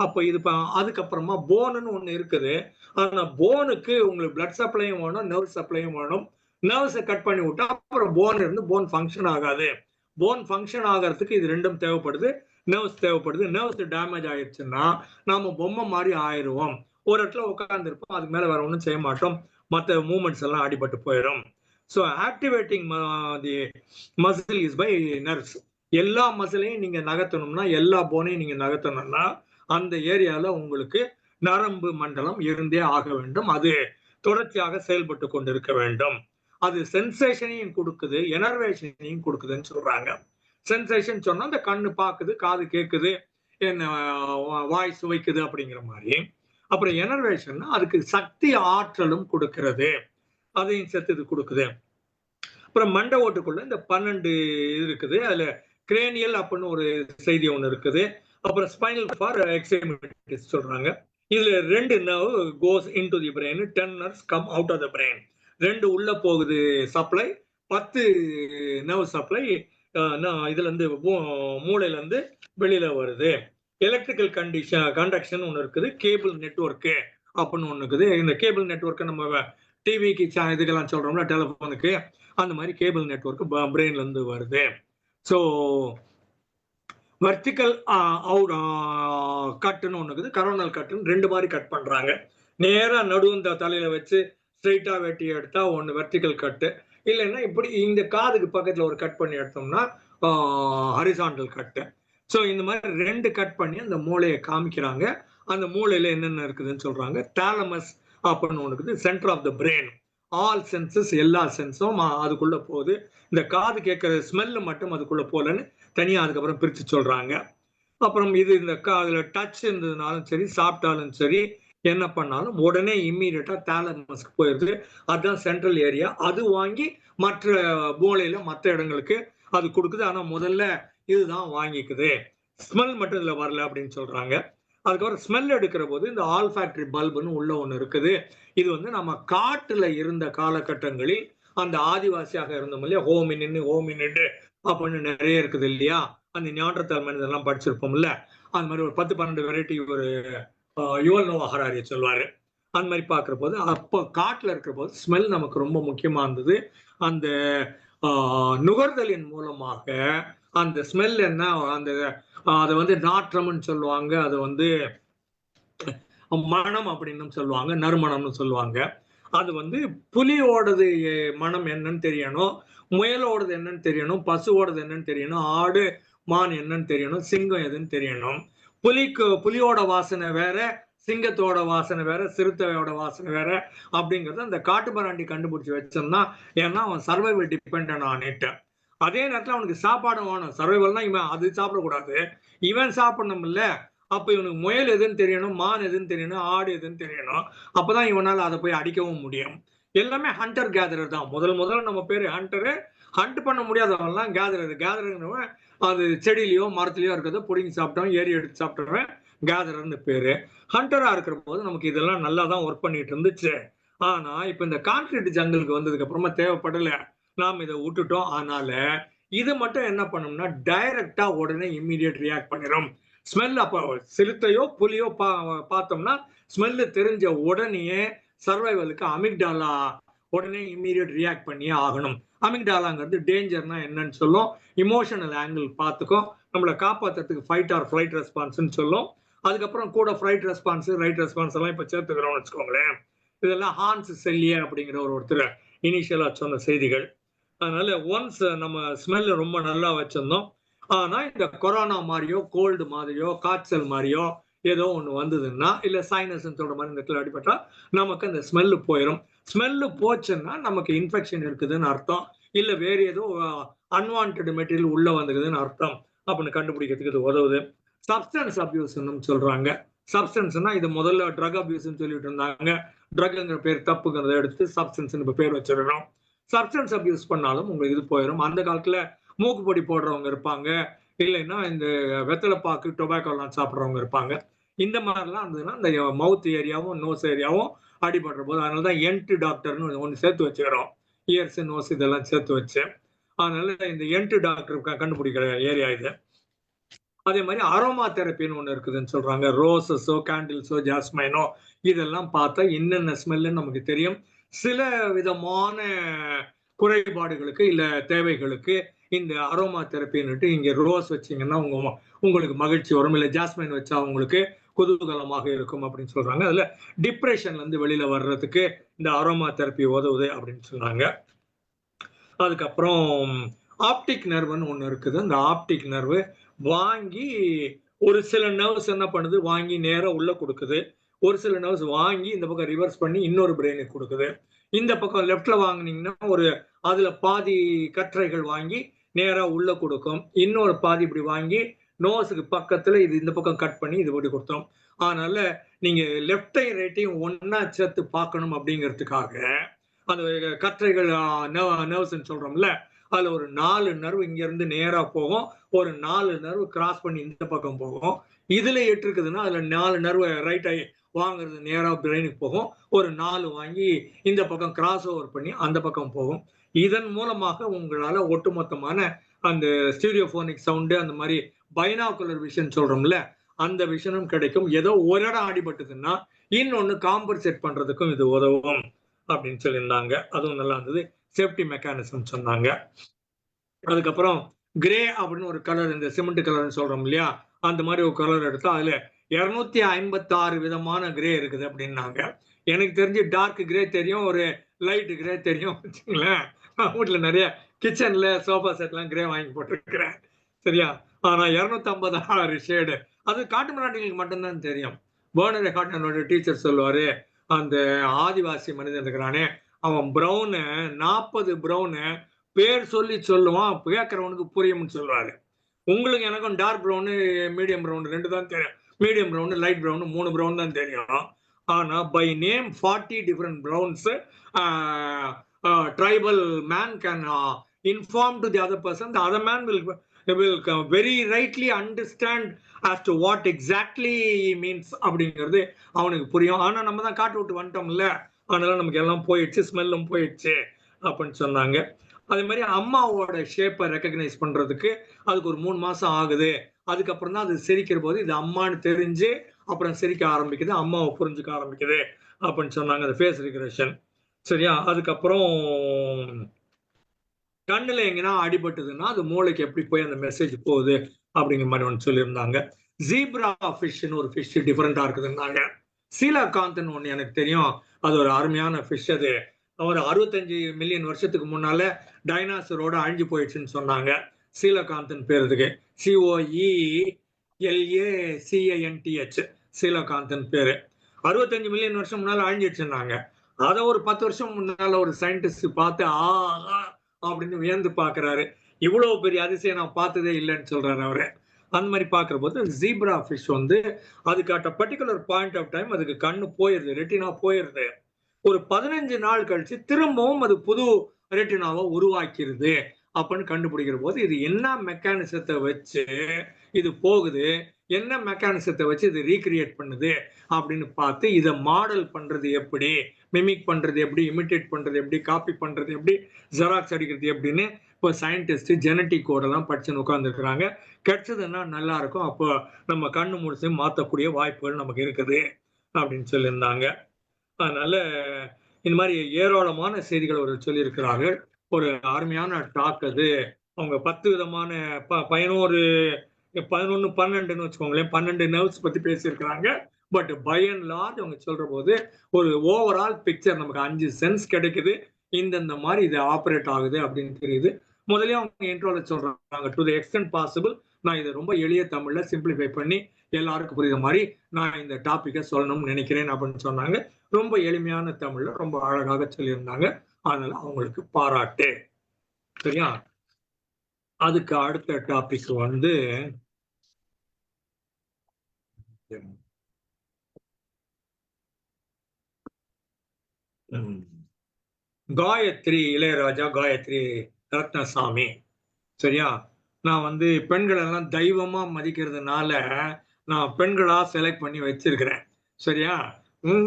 அப்போ இது அதுக்கப்புறமா போனுன்னு ஒண்ணு இருக்குது. ஆனா போனுக்கு உங்களுக்கு பிளட் சப்ளையும் வேணும், நர்வ் சப்ளையும் வேணும். நர்வ்ஸை கட் பண்ணி விட்டா அப்புறம் போன் இருந்து போன் ஃபங்க்ஷன் ஆகாது. போன் ஃபங்க்ஷன் ஆகிறதுக்கு இது ரெண்டும் தேவைப்படுது, நர்வ்ஸ் தேவைப்படுது. நர்வ்ஸ் டேமேஜ் ஆயிடுச்சுன்னா நாம பொம்மை மாதிரி ஆயிடுவோம். ஒரு இடத்துல உட்காந்துருப்போம், அதுக்கு மேல வேற ஒன்றும் செய்ய மாட்டோம், மற்ற மூமெண்ட்ஸ் எல்லாம் அடிபட்டு போயிடும். So activating the muscle is by nerves. எல்லா மசிலையும் நீங்க நகர்த்தணும்னா, எல்லா போனையும் நீங்க நகர்த்தணும்னா அந்த ஏரியால உங்களுக்கு நரம்பு மண்டலம் இருந்தே ஆக வேண்டும். அது தொடர்ச்சியாக செயல்பட்டு கொண்டிருக்க வேண்டும். அது சென்சேஷனையும் கொடுக்குது, எனர்வேஷனையும் கொடுக்குதுன்னு சொல்றாங்க. சென்சேஷன் சொன்னா அந்த கண்ணு பாக்குது, காது கேட்குது, என்ன வாய் சுவைக்குது அப்படிங்கிற மாதிரி. அப்புறம் எனர்வேஷன் அதுக்கு சக்தி ஆற்றலும் கொடுக்கிறது, அதையும் சேர்த்து இது கொடுக்குது. அப்புறம் மண்டை ஓட்டுக்குள்ள இந்த 12 இருக்குது. அதுல கிரேனியல் அப்படின்னு ஒரு செய்தி ஒன்று இருக்குது. அப்புறம் ஸ்பைனல் ஃபார் எக்ஸ்ட்ரிமிட்டிஸ் சொல்றாங்க. இதுல 2 nerve goes into the brain, 10 nerves come out of the brain. 2 உள்ள போகுது சப்ளை, 10 நர்வ் சப்ளை இதுல இருந்து மூளையில இருந்து வெளியில வருது. எலக்ட்ரிக்கல் கண்டக்ஷன் ஒன்று இருக்குது, கேபிள் நெட்வொர்க்கு அப்படின்னு ஒன்று இருக்குது. இந்த கேபிள் நெட்வொர்க்கு நம்ம டிவிக்கு இதுக்கெல்லாம் சொல்றோம்ல, டெலிஃபோனுக்கு, அந்த மாதிரி கேபிள் நெட்வொர்க் பிரெயின்ல இருந்து வருது. ஸோ வெர்டிக்கல் கட்டுன்னு ஒன்று இருக்குது, கரோனல் கட்டுன்னு 2 மாதிரி கட் பண்றாங்க. நேரா நடுவு தலையில வச்சு ஸ்ட்ரைட்டா வெட்டி எடுத்தா ஒன்று வெர்டிக்கல் கட்டு, இல்லைன்னா இப்படி இந்த காதுக்கு பக்கத்துல ஒரு கட் பண்ணி எடுத்தோம்னா ஹரிசாண்டல் கட்டு. ஸோ இந்த மாதிரி 2 கட் பண்ணி அந்த மூளையை காமிக்கிறாங்க. அந்த மூளையில என்னென்ன இருக்குதுன்னு சொல்றாங்க. தாலமஸ் அப்படின்னு ஒன்று இருக்குது, centre of the brain. All senses, எல்லா சென்ஸும் அதுக்குள்ள போகுது. இந்த காது கேட்கற ஸ்மெல்லு மட்டும் அதுக்குள்ள போகலன்னு தனியா அதுக்கப்புறம் பிரிச்சு சொல்றாங்க. அப்புறம் இது இந்த அதுல டச் இருந்ததுனாலும் சரி, சாப்பிட்டாலும் சரி, என்ன பண்ணாலும் உடனே இம்மீடியட்டா தாலமஸ்க்கு போயிருது. அதுதான் சென்ட்ரல் ஏரியா. அது வாங்கி மற்ற மூளையில மற்ற இடங்களுக்கு அது கொடுக்குது. ஆனா முதல்ல இதுதான் வாங்கிக்குது. ஸ்மெல் மட்டும் இதுல வரல அப்படின்னு சொல்றாங்க. அதுக்கப்புறம் ஸ்மெல் எடுக்கிற போது இந்த ஆல்ஃபாக்டரி பல்புன்னு உள்ள ஒண்ணு இருக்குது. இது வந்து நம்ம காட்டுல இருந்த காலகட்டங்களில் அந்த ஆதிவாசியாக இருந்தோம் இல்லையா, ஹோமினிட்டு அப்படின்னு நிறைய இருக்குது இல்லையா, அந்த ஞானத்தால் மனிதெல்லாம் படிச்சிருப்போம்ல, அந்த மாதிரி ஒரு 10-12 வெரைட்டி ஒரு யுவல் நோவா ஹராரி சொல்லுவாரு. அந்த மாதிரி பார்க்குற போது அப்போ காட்டுல இருக்கிற போது ஸ்மெல் நமக்கு ரொம்ப முக்கியமா இருந்தது. அந்த நுகர்தலின் மூலமாக அந்த ஸ்மெல் என்ன, அந்த அதை வந்து நாற்றம்னு சொல்லுவாங்க, அது வந்து மனம் அப்படின்னு சொல்லுவாங்க, நறுமணம்னு சொல்லுவாங்க. அது வந்து புலியோடது மனம் என்னன்னு தெரியணும், முயலோடது என்னன்னு தெரியணும், பசுவோடது என்னன்னு தெரியணும், ஆடு மான் என்னன்னு தெரியணும், சிங்கம் எதுன்னு தெரியணும். புலியோட வாசனை வேற, சிங்கத்தோட வாசனை வேற, சிறுத்தையோட வாசனை வேற அப்படிங்கறத அந்த காட்டுமராண்டி கண்டுபிடிச்சு வச்சோம்னா, ஏன்னா அவன் சர்வைவல் டிபெண்ட் ஆனிட்டு. அதே நேரத்தில் அவனுக்கு சாப்பாடு வேணும். சர்வைவல்னா இவன் அது சாப்பிடக்கூடாது, இவன் சாப்பிடணும் இல்ல. அப்ப இவனுக்கு முயல் எதுன்னு தெரியணும், மான் எதுன்னு தெரியணும், ஆடு எதுன்னு தெரியணும். அப்பதான் இவனால அதை போய் அடிக்கவும் முடியும். எல்லாமே ஹண்டர் கேதரர் தான். முதல்ல நம்ம பேரு ஹண்டரு, ஹண்ட் பண்ண முடியாதவன்லாம் கேதரர்ங்கிறவன் அது செடியிலையோ மரத்துலயோ இருக்கிறத பிடிங்கி சாப்பிட்டவன், ஏறி எடுத்து சாப்பிட்டவன் கேதரர்னு பேரு. ஹண்டரா இருக்கிற போது நமக்கு இதெல்லாம் நல்லா தான் ஒர்க் பண்ணிட்டு இருந்துச்சு. ஆனா இப்ப இந்த கான்கிரீட் ஜங்கிளுக்கு வந்ததுக்கு அப்புறமா தேவைப்படல, நாம் இதை விட்டுட்டோம். அதனால இது மட்டும் என்ன பண்ணும்னா டைரக்டா உடனே இம்மீடியட் ரியாக்ட் பண்ணிடும். ஸ்மெல் அப்போ சிறுத்தையோ புலியோ பார்த்தோம்னா ஸ்மெல்லு தெரிஞ்ச உடனே சர்வைவலுக்கு அமிக்டாலா உடனே இம்மீடியட் ரியாக்ட் பண்ணியே ஆகணும். அமிக்டாலாங்கிறது டேஞ்சர்னா என்னன்னு சொல்லும், இமோஷனல் ஆங்கிள் பார்த்துக்கும், நம்மளை காப்பாற்றுறதுக்கு ஃபைட் ஆர் ஃப்ளைட் ரெஸ்பான்ஸ்ன்னு சொல்லும். அதுக்கப்புறம் கூட ஃப்ளைட் ரெஸ்பான்ஸ் ரைட் ரெஸ்பான்ஸ் எல்லாம் இப்போ சேர்த்துக்கிறோம்னு வச்சுக்கோங்களேன். இதெல்லாம் ஹான்ஸ் செல்லியர் அப்படிங்கிற ஒருத்தர் இனிஷியலா சொன்ன செய்திகள். அதனால ஒன்ஸ் நம்ம ஸ்மெல் ரொம்ப நல்லா வச்சிருந்தோம். ஆனா இந்த கொரோனா மாதிரியோ கோல்டு மாதிரியோ காய்ச்சல் மாதிரியோ ஏதோ ஒண்ணு வந்ததுன்னா இல்ல சைனஸ் சொல்ற மாதிரி இந்த இடத்துல அடிபட்டா நமக்கு அந்த ஸ்மெல்லு போயிடும். ஸ்மெல்லு போச்சுன்னா நமக்கு இன்ஃபெக்ஷன் இருக்குதுன்னு அர்த்தம், இல்ல வேற ஏதோ அன்வான்ட் மெட்டீரியல் உள்ள வந்துக்குதுன்னு அர்த்தம் அப்படின்னு கண்டுபிடிக்கிறதுக்கு இது உதவுது. சப்ஸ்டன்ஸ் அபியூஸ்ன்னு சொல்றாங்க. சப்ஸ்டன்ஸ்னா இது முதல்ல ட்ரக் அபியூஸ்ன்னு சொல்லிட்டு இருந்தாங்க. ட்ரக்ங்கிற பேர் தப்புங்கிறத எடுத்து சப்ஸ்டன்ஸ் பேர் வச்சிருக்கிறோம். சப்ஸ்டன்ஸ் அபியூஸ் பண்ணாலும் உங்களுக்கு இது போயிடும். அந்த காலத்துல மூக்குப்பொடி போடுறவங்க இருப்பாங்க, இல்லைன்னா இந்த வெத்தலைப்பாக்கு டொபாக்கோலாம் சாப்பிட்றவங்க இருப்பாங்க. இந்த மாதிரிலாம் இருந்ததுன்னா இந்த மவுத் ஏரியாவும் நோஸ் ஏரியாவும் அடிபடுற போது, அதனால தான் என்ட் டாக்டர்னு ஒன்று சேர்த்து வச்சுக்கிறோம். இயர்ஸ் நோஸ் இதெல்லாம் சேர்த்து வச்சு, அதனால இந்த என்ட் டாக்டர் கண்டுபிடிக்கிற ஏரியா இது. அதே மாதிரி அரோமா தெரப்பின்னு ஒன்று இருக்குதுன்னு சொல்றாங்க. ரோசஸோ கேண்டில்ஸோ ஜாஸ்மைனோ இதெல்லாம் பார்த்தா என்னென்ன ஸ்மெல்லுன்னு நமக்கு தெரியும். சில விதமான குறைபாடுகளுக்கு இல்ல தேவைகளுக்கு இந்த அரோமா தெரப்பின்னுட்டு இங்க ரோஸ் வச்சீங்கன்னா உங்களுக்கு மகிழ்ச்சி வரும், இல்ல ஜாஸ்மைன் வச்சா உங்களுக்கு குதூகலமாக இருக்கும் அப்படின்னு சொல்றாங்க. அதுல டிப்ரெஷன்ல இருந்து வெளியில வர்றதுக்கு இந்த அரோமா தெரப்பி உதவுது அப்படின்னு சொன்னாங்க. அதுக்கப்புறம் ஆப்டிக் நர்வ்னு ஒண்ணு இருக்குது. அந்த ஆப்டிக் நர்வு வாங்கி ஒரு சில நர்வ்ஸ் என்ன பண்ணுது, வாங்கி நேரா உள்ள கொடுக்குது. ஒரு சில நர்வ்ஸ் வாங்கி இந்த பக்கம் ரிவர்ஸ் பண்ணி இன்னொரு பிரெயினுக்கு கொடுக்குது. இந்த பக்கம் லெஃப்ட்ல வாங்கினீங்கன்னா அதுல பாதி கற்றைகள் வாங்கி நேரா உள்ள கொடுக்கும், இன்னொரு பாதி இப்படி வாங்கி நோஸுக்கு பக்கத்துல இது இந்த பக்கம் கட் பண்ணி இது இப்படி கொடுத்தோம். அதனால நீங்க லெஃப்டையும் ரைட்டையும் ஒன்னா சேர்த்து பார்க்கணும் அப்படிங்கிறதுக்காக அந்த கற்றைகள் நர்வ்ஸ் சொல்றோம்ல, அதுல ஒரு 4 நர்வு இங்க இருந்து நேரா போகும், ஒரு 4 நர்வு கிராஸ் பண்ணி இந்த பக்கம் போகும். இதுல 8 இருக்குதுன்னா அதுல 4 நர்வு ரைட் ஐ வாங்குறது நேரா பிரெயினுக்கு போகும், ஒரு 4 வாங்கி இந்த பக்கம் கிராஸ் ஓவர் பண்ணி அந்த பக்கம் போகும். இதன் மூலமாக உங்களால ஒட்டுமொத்தமான அந்த ஸ்டீரியோபோனிக் சவுண்டு அந்த மாதிரி பைனாகுலர் விஷன் சொல்றோம்ல அந்த விஷனும் கிடைக்கும். ஏதோ ஒரு இடம் அடிபட்டதுன்னா இன்னொன்னு காம்பன்சேட் பண்றதுக்கும் இது உதவும் அப்படின்னு சொல்லியிருந்தாங்க. அதுவும் நல்லா இருந்தது. சேஃப்டி மெக்கானிசம் சொன்னாங்க. அதுக்கப்புறம் கிரே அப்படின்னு ஒரு கலர், இந்த சிமெண்ட் கலர்னு சொல்றோம் இல்லையா, அந்த மாதிரி ஒரு கலர் எடுத்தா அதுல 256 விதமான கிரே இருக்குது அப்படின்னாங்க. எனக்கு தெரிஞ்சு டார்க் கிரே தெரியும், ஒரு லைட் கிரே தெரியும் வச்சுங்களேன். வீட்டுல நிறைய கிச்சன்ல சோஃபா செட்லாம் கிரே வாங்கி போட்டிருக்கிறேன், சரியா. ஆனா 256 ஷேடு அது காட்டு மராட்டிகளுக்கு மட்டும்தான் தெரியும். பேர்னர் ஹார்ட்னரோட டீச்சர் சொல்லுவாரு, அந்த ஆதிவாசி மனிதன் இருக்கிறானே அவன் ப்ரௌனு 40 ப்ரௌனு பேர் சொல்லி சொல்லுவான், கேட்கறவனுக்கு புரியும்னு சொல்லுவாரு. உங்களுக்கு எனக்கும் டார்க் ப்ரௌனு மீடியம் ப்ரௌன் 2 தான் தெரியும். Medium brown light brown 3 brown தான் தெரியும். ஆனா by name 40 different browns tribal man can inform to the other person. The other man will very rightly understand as to what exactly he means அப்படிங்கிறது அவனுக்கு புரியும். ஆனா நம்ம தான் காட்டு விட்டு வந்துட்டோம்ல, அதனால நமக்கு எல்லாம் போயிடுச்சு, ஸ்மெல்லும் போயிடுச்சு அப்படின்னு சொன்னாங்க. அதே மாதிரி அம்மாவோட ஷேப்பை ரெக்கக்னைஸ் பண்றதுக்கு அதுக்கு ஒரு 3 மாசம் ஆகுது. அதுக்கப்புறம் தான் அது சிரிக்கிற போது இது அம்மான்னு தெரிஞ்சு அப்புறம் சிரிக்க ஆரம்பிக்குது, அம்மாவை புரிஞ்சுக்க ஆரம்பிக்குது அப்படின்னு சொன்னாங்க. அந்த ஃபேஸ் ரிகரேஷன், சரியா. அதுக்கப்புறம் கண்ணுல எங்கன்னா அடிபட்டதுன்னா அது மூளைக்கு எப்படி போய் அந்த மெசேஜ் போகுது அப்படிங்கிற மாதிரி ஒன்று சொல்லியிருந்தாங்க. ஜீப்ரா ஃபிஷ்னு ஒரு ஃபிஷ் டிஃபரெண்டா இருக்குதுன்னாங்க. சீலாகாந்த்னு ஒன்று எனக்கு தெரியும், அது ஒரு அருமையான ஃபிஷ். அது ஒரு 65 மில்லியன் வருஷத்துக்கு முன்னால டைனாசரோட அழிஞ்சு போயிடுச்சுன்னு சொன்னாங்க. சீலகாந்த்னு பேர் இதுக்கு, COELACANTH, சீலகாந்த்னு பேரு. 65 மில்லியன் வருஷம் முன்னால அழிஞ்சிடுச்சுன்னாங்க. அதை ஒரு 10 வருஷம் முன்னால ஒரு சயின்டிஸ்ட் பார்த்து அப்படின்னு வியந்து பாக்குறாரு. இவ்வளவு பெரிய அதிசயம் நான் பார்த்ததே இல்லைன்னு சொல்றாரு அவரு. அந்த மாதிரி பாக்குற போது ஜீப்ரா ஃபிஷ் அதுக்காட்ட பர்டிகுலர் பாயிண்ட் ஆஃப் டைம் அதுக்கு கண்ணு போயிருது, ரெட்டினா போயிருது. ஒரு 15 நாள் கழிச்சு திரும்பவும் அது புது ரெட்டினாவை உருவாக்கிருது அப்படின்னு கண்டுபிடிக்கிற போது இது என்ன மெக்கானிசத்தை வச்சு இது போகுது, என்ன மெக்கானிசத்தை வச்சு இது ரீக்ரியேட் பண்ணுது அப்படின்னு பார்த்து இதை மாடல் பண்றது எப்படி, மிமிக் பண்றது எப்படி, இமிட்டேட் பண்றது எப்படி, காப்பி பண்றது எப்படி, ஜெராக்ஸ் அடிக்கிறது எப்படின்னு இப்போ சயின்டிஸ்ட் ஜெனட்டிக் கோடெல்லாம் படிச்சுன்னு உட்காந்துருக்குறாங்க. கிடைச்சதுன்னா நல்லா இருக்கும், அப்போ நம்ம கண்ணு முடிச்சு மாற்றக்கூடிய வாய்ப்புகள் நமக்கு இருக்குது அப்படின்னு சொல்லியிருந்தாங்க. அதனால இந்த மாதிரி ஏராளமான செய்திகள் அவர்கள் சொல்லியிருக்கிறார்கள். ஒரு அருமையான டாக் அது. அவங்க 10 விதமான 11 12ன்னு வச்சுக்கோங்களேன், 12 நர்வ்ஸ் பத்தி பேசியிருக்கிறாங்க. பட் பை அண்ட் லார்ஜ் அவங்க சொல்ற போது ஒரு ஓவரால் பிக்சர் நமக்கு 5 சென்ஸ் கிடைக்குது, இந்தந்த மாதிரி இது ஆப்ரேட் ஆகுது அப்படின்னு தெரியுது. முதலே அவங்க இன்ட்ரோல சொல்றாங்க, டு தி எக்ஸ்டென்ட் பாசிபிள் நான் இதை ரொம்ப எளிய தமிழ்ல சிம்பிளிஃபை பண்ணி எல்லாருக்கும் புரியுற மாதிரி நான் இந்த டாபிக்கை சொல்லணும்னு நினைக்கிறேன் அப்படின்னு சொன்னாங்க. ரொம்ப எளிமையான தமிழ்ல ரொம்ப அழகாக சொல்லியிருந்தாங்க. அதனால அவங்களுக்கு பாராட்டு. சரியா? அதுக்கு அடுத்த டாபிக் வந்து காயத்ரி இளையராஜா, காயத்ரி ரத்னசாமி. சரியா? நான் வந்து பெண்கள் எல்லாம் தெய்வமா மதிக்கிறதுனால நான் பெண்களா செலக்ட் பண்ணி வச்சிருக்கிறேன். சரியா?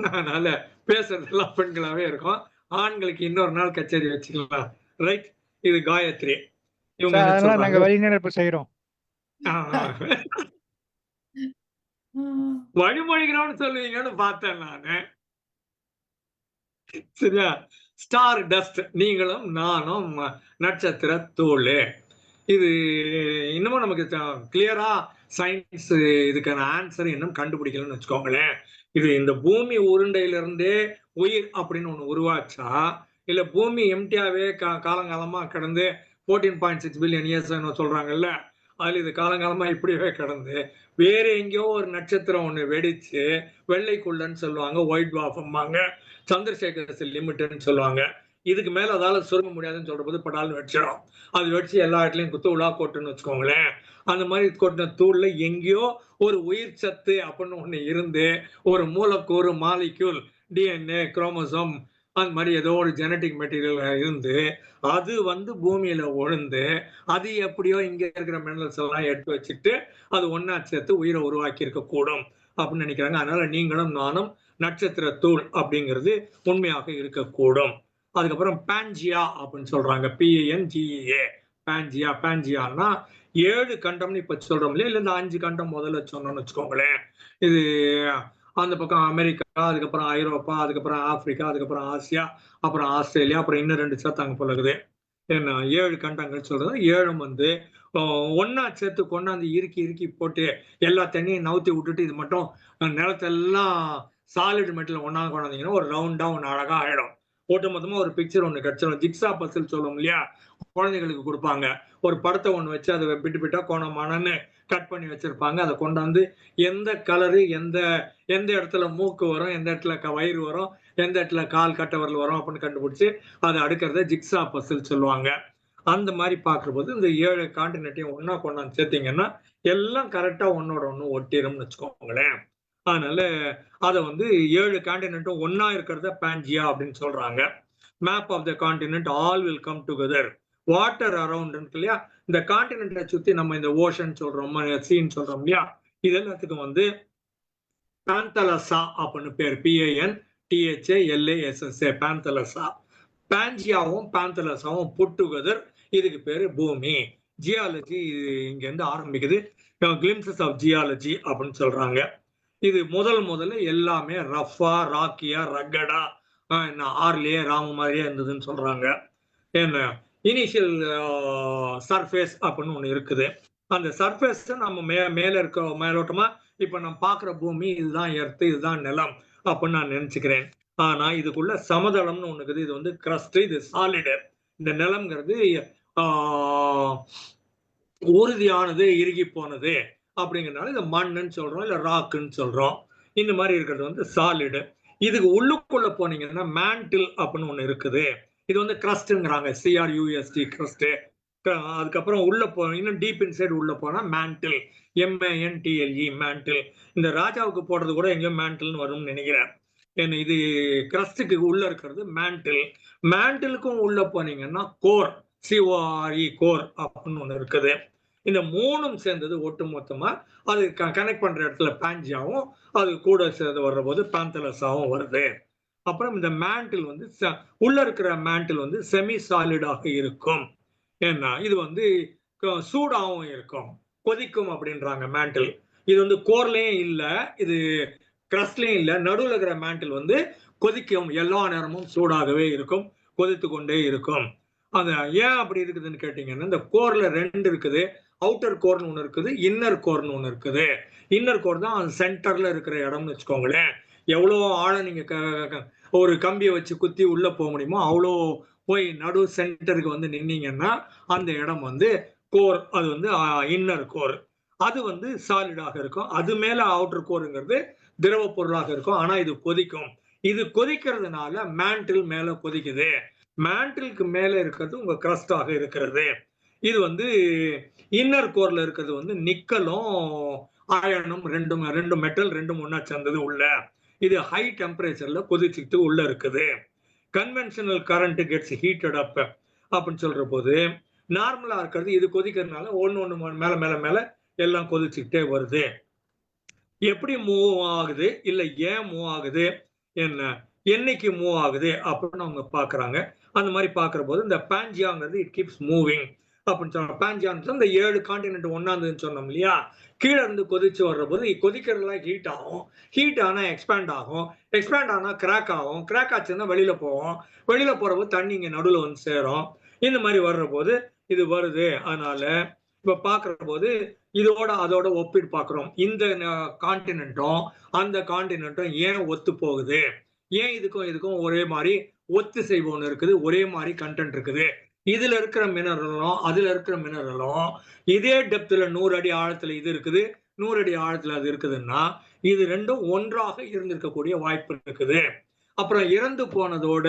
அதனால பேசுறதெல்லாம் பெண்களாவே இருக்கும். ஆண்களுக்கு இன்னொரு நாள் கச்சேரி வச்சுக்கலாம். ரைட்? இது காயத்ரி. இவங்க என்ன அதெல்லாம் நாங்க சொல்றாங்க? வழிநடப்பு செய்யறோம். வழிமொழிகிறோம்னு சொல்லுவீங்கன்னு பார்த்தேன் நானு. சரியா? ஸ்டார் டஸ்ட், நீங்களும் நானும் நட்சத்திர தூள். இது இன்னமும் நமக்கு கிளியரா சயின்ஸ் இதுக்கான ஆன்சர் இன்னும் கண்டுபிடிக்கலன்னு வச்சுக்கோங்களேன். இது இந்த பூமி உருண்டையிலிருந்தே உயிர் அப்படின்னு ஒண்ணு உருவாச்சா, இல்ல பூமி எம்டியாவே காலங்காலமா கடந்து 14.6 பில்லியன் இயர்ஸ் சொல்றாங்கல்ல, அதுல இது காலங்காலமா இப்படியே கடந்து வேற எங்கேயோ ஒரு நட்சத்திரம் ஒண்ணு வெடிச்சு வெள்ளைக்குள்ளன்னு சொல்லுவாங்க, ஒயிட் ட்வார்ஃப்ம்பாங்க, சந்திரசேகர் லிமிட்னு சொல்லுவாங்க. இதுக்கு மேல அதால சுருங்க முடியாதுன்னு சொல்ற போது படால்னு வச்சிடும். அது வச்சு எல்லா இடத்துலயும் குத்து உலா கொட்டுன்னு வச்சுக்கோங்களேன். அந்த மாதிரி கொட்டின தூள்ல எங்கேயோ ஒரு உயிர் சத்து அப்படின்னு ஒண்ணு இருந்து ஒரு மூலக்கூறு, மாலிக்யூல், டிஎன்ஏ, குரோமோசோம், அந்த மாதிரி ஏதோ ஒரு ஜெனட்டிக் மெட்டீரியல் இருந்து அது வந்து பூமியில விழுந்து அது எப்படியோ இங்க இருக்கிற மினரல்ஸ் எல்லாம் எடுத்து வச்சுட்டு அது ஒன்னா சேர்த்து உயிரை உருவாக்கி இருக்க கூடும் அப்படின்னு நினைக்கிறாங்க. அதனால நீங்களும் நானும் நட்சத்திர தூள் அப்படிங்கிறது உண்மையாக இருக்கக்கூடும். அதுக்கப்புறம் பான்ஜியா அப்படின்னு சொல்றாங்க, PANGEA, பான்ஜியா. பான்ஜியான்னா 7 கண்டம்னு இப்ப சொல்றோம் இல்லையா, இல்ல இந்த 5 கண்டம் முதல்ல சொன்னோம்னு வச்சுக்கோங்களேன். இது அந்த பக்கம் அமெரிக்கா, அதுக்கப்புறம் ஐரோப்பா, அதுக்கப்புறம் ஆப்பிரிக்கா, அதுக்கப்புறம் ஆசியா, அப்புறம் ஆஸ்திரேலியா, அப்புறம் இன்னும் 2 சேர்த்தாங்க போல இருக்குது. என்ன 7 கண்டங்கள் சொல்றது. 7 வந்து ஒன்னா சேர்த்து கொண்டாந்து இறுக்கி போட்டு எல்லா தண்ணியும் நவுத்தி விட்டுட்டு இது மட்டும் நிலத்தெல்லாம் சாலிட் மெட்டல் ஒன்னா கொண்டாந்தீங்கன்னா ஒரு ரவுண்டா ஒன்று அழகா ஆயிடும். ஒட்டுமொத்தமா ஒரு பிக்சர் ஒன்று கிடைச்சிடும். ஜிக்ஸா பசில் சொல்லுவோம் இல்லையா, குழந்தைகளுக்கு கொடுப்பாங்க. ஒரு படத்தை ஒன்று வச்சு அதை பிட்டா கோணமானன்னு கட் பண்ணி வச்சிருப்பாங்க. அதை கொண்டாந்து எந்த கலரு, எந்த இடத்துல மூக்கு வரும், எந்த இடத்துல வயிறு வரும், எந்த இடத்துல கால் கட்டை வரல் வரும் அப்படின்னு கண்டுபிடிச்சு அதை அடுக்கிறத ஜிக்ஸா பசில் சொல்லுவாங்க. அந்த மாதிரி பார்க்குற போது இந்த 7 கான்டினென்ட்டையும் ஒன்னா கொண்டாந்து சேர்த்தீங்கன்னா எல்லாம் கரெக்டா ஒன்னோட ஒன்று ஒட்டிரும்னு வச்சுக்கோங்களேன். அதனால அதை வந்து 7 கான்டினென்ட்டும் ஒன்னா இருக்கிறத பான்ஜியா அப்படின்னு சொல்றாங்க. Map of the continent, all will come together, water around இல்லையா, இந்த கான்டினென்ட்டை சுத்தி நம்ம இந்த ஓஷன் சொல்றோம், சீன் சொல்றோம் இல்லையா, இது எல்லாத்துக்கும் வந்து பாந்தலசா அப்படின்னு பேர். PANTHALASSA, பாந்தலசா. பான்ஜியாவும் பாந்தலசாவும் புட் டுகெதர், இதுக்கு பேரு பூமி. ஜியாலஜி இங்க இருந்து ஆரம்பிக்குது. கிளிம்சஸ் ஆஃப் ஜியாலஜி அப்படின்னு சொல்றாங்க. இது முதல்ல எல்லாமே ரஃபா, ராக்கியா, ரக்கடா, ஆர்லியே ராம மாதிரியே இருந்ததுன்னு சொல்றாங்க. என்ன இனிஷியல் சர்ஃபேஸ் அப்படின்னு ஒண்ணு இருக்குது. அந்த சர்ஃபேஸ் நம்ம மேல இருக்க மேலோட்டமா இப்ப நம்ம பாக்குற பூமி இதுதான் எர்த்து, இதுதான் நிலம் அப்படின்னு நான் நினைச்சுக்கிறேன். ஆனா இதுக்குள்ள சமதளம்னு ஒண்ணு இருக்குது. இது வந்து கிரஸ்ட், இது சாலிடு. இந்த நிலம்ங்கிறது உறுதியானது, இறுகி போனது அப்படிங்கிறதுனால இதை மண்ணுன்னு சொல்றோம், இல்ல ராக்குன்னு சொல்றோம். இந்த மாதிரி இருக்கிறது வந்து சாலிடு. இதுக்கு உள்ளுக்குள்ள போனீங்கன்னா மேண்டில் அப்படின்னு ஒண்ணு இருக்குது. இது வந்து கிரஸ்ட்ங்கிறாங்க, CRUST, கிரஸ்ட். அதுக்கப்புறம் உள்ள இன்னும் டீப் இன்சைடு உள்ள போனா மேண்டில், MANTLE, மேண்டில். இந்த ராஜாவுக்கு போடுறது கூட எங்கேயோ மேண்டில்னு வரும்னு நினைக்கிறேன். ஏன்னா இது கிரஸ்டுக்கு உள்ள இருக்கிறது மேண்டில். மேண்டிலுக்கும் உள்ள போனீங்கன்னா கோர், CORE கோர் அப்படின்னு ஒன்று இருக்குது. இந்த மூணும் சேர்ந்தது ஒட்டு மொத்தமா அது கனெக்ட் பண்ற இடத்துல பாஞ்சியாவும் அது கூட சேர்ந்து வர்ற போது பேந்தலஸாவும் வருது. அப்புறம் இந்த மேண்டில் வந்து உள்ள இருக்கிற மேண்டில் வந்து செமி சாலிடாக இருக்கும். ஏன்னா இது வந்து சூடாகவும் இருக்கும், கொதிக்கும் அப்படின்றாங்க மேண்டில். இது வந்து கோர்லயும் இல்லை, இது கிரஸ்ட்லயும் இல்லை, நடுவில் இருக்கிற மேண்டில் வந்து கொதிக்கும், எல்லா நேரமும் சூடாகவே இருக்கும், கொதித்து கொண்டே இருக்கும். அது ஏன் அப்படி இருக்குதுன்னு கேட்டீங்கன்னா, இந்த கோர்ல 2 இருக்குது. அவுட்டர் கோர்னு ஒன்று இருக்குது, இன்னர் கோர்னு ஒன்று இருக்குது. இன்னர் கோர் தான் சென்டர்ல இருக்கிற இடம்னு வச்சுக்கோங்களேன். எவ்வளோ ஆழம் நீங்க ஒரு கம்பியை வச்சு குத்தி உள்ள போக முடியுமோ அவ்வளோ போய் நடு சென்டருக்கு வந்து நின்னீங்கன்னா அந்த இடம் வந்து கோர், அது வந்து இன்னர் கோர். அது வந்து சாலிடாக இருக்கும். அது மேல அவுட்டர் கோருங்கிறது திரவ பொருளாக இருக்கும். ஆனா இது கொதிக்கும். இது கொதிக்கிறதுனால மேண்டில் மேல கொதிக்குது. மேண்டிலுக்கு மேல இருக்கிறது உங்க கிரஸ்டாக இருக்கிறது. இது வந்து இன்னர் கோர்ல இருக்கிறது வந்து நிக்கலும் அயனும் ரெண்டு மெட்டல் ரெண்டும் ஒன்னா சேர்ந்தது உள்ள. இது ஹை டெம்பரேச்சர்ல கொதிச்சுட்டு உள்ள இருக்குது. கன்வென்ஷனல் கரண்ட் கெட்ஸ் ஹீட்டட் அப் அப்படின்னு சொல்ற போது நார்மலா இருக்கிறது இது கொதிக்கிறதுனால ஒன்னு மேல மேல மேல எல்லாம் கொதிச்சுக்கிட்டே வருது. எப்படி மூவ் ஆகுது, இல்ல ஏன் மூவ் ஆகுது, என்னைக்கு மூவ் ஆகுது அப்படின்னு அவங்க பாக்குறாங்க. அந்த மாதிரி பாக்குற போது இந்த பாஞ்சியாங்கிறது இட் கீப்ஸ் மூவிங் அப்படின்னு சொன்னாங்க. பாஞ்சியான்னு இந்த 7 கான்டினென்ட் ஒன்னாந்துன்னு சொன்னோம் இல்லையா, கீழே இருந்து கொதிச்சு வர்ற போது கொதிக்கிறதுலாம் ஹீட் ஆகும், ஹீட் ஆனா எக்ஸ்பேண்ட் ஆகும், எக்ஸ்பேண்ட் ஆனா கிராக் ஆகும், கிராக் ஆச்சுன்னா வெளியில போவோம், வெளியில போற போது தண்ணி இங்க நடுவில் வந்து சேரும். இந்த மாதிரி வர்ற போது இது வருது. அதனால இப்ப பாக்குற போது இதோட அதோட ஒப்பிட்டு பாக்குறோம். இந்த கான்டினென்ட்டும் அந்த கான்டினென்ட்டும் ஏன் ஒத்து போகுது, ஏன் இதுக்கும் ஒரே மாதிரி ஒத்து செய்வோன்னு இருக்குது, ஒரே மாதிரி கண்டென்ட் இருக்குது. இதுல இருக்கிற மினரலும் அதுல இருக்கிற மினரலும் இதே டெப்த்ல 100 அடி ஆழத்துல இது இருக்குது, 100 அடி ஆழத்துல அது இருக்குதுன்னா இது ரெண்டும் ஒன்றாக இருந்திருக்கக்கூடிய வாய்ப்பு இருக்குது. அப்புறம் இறந்து போனதோட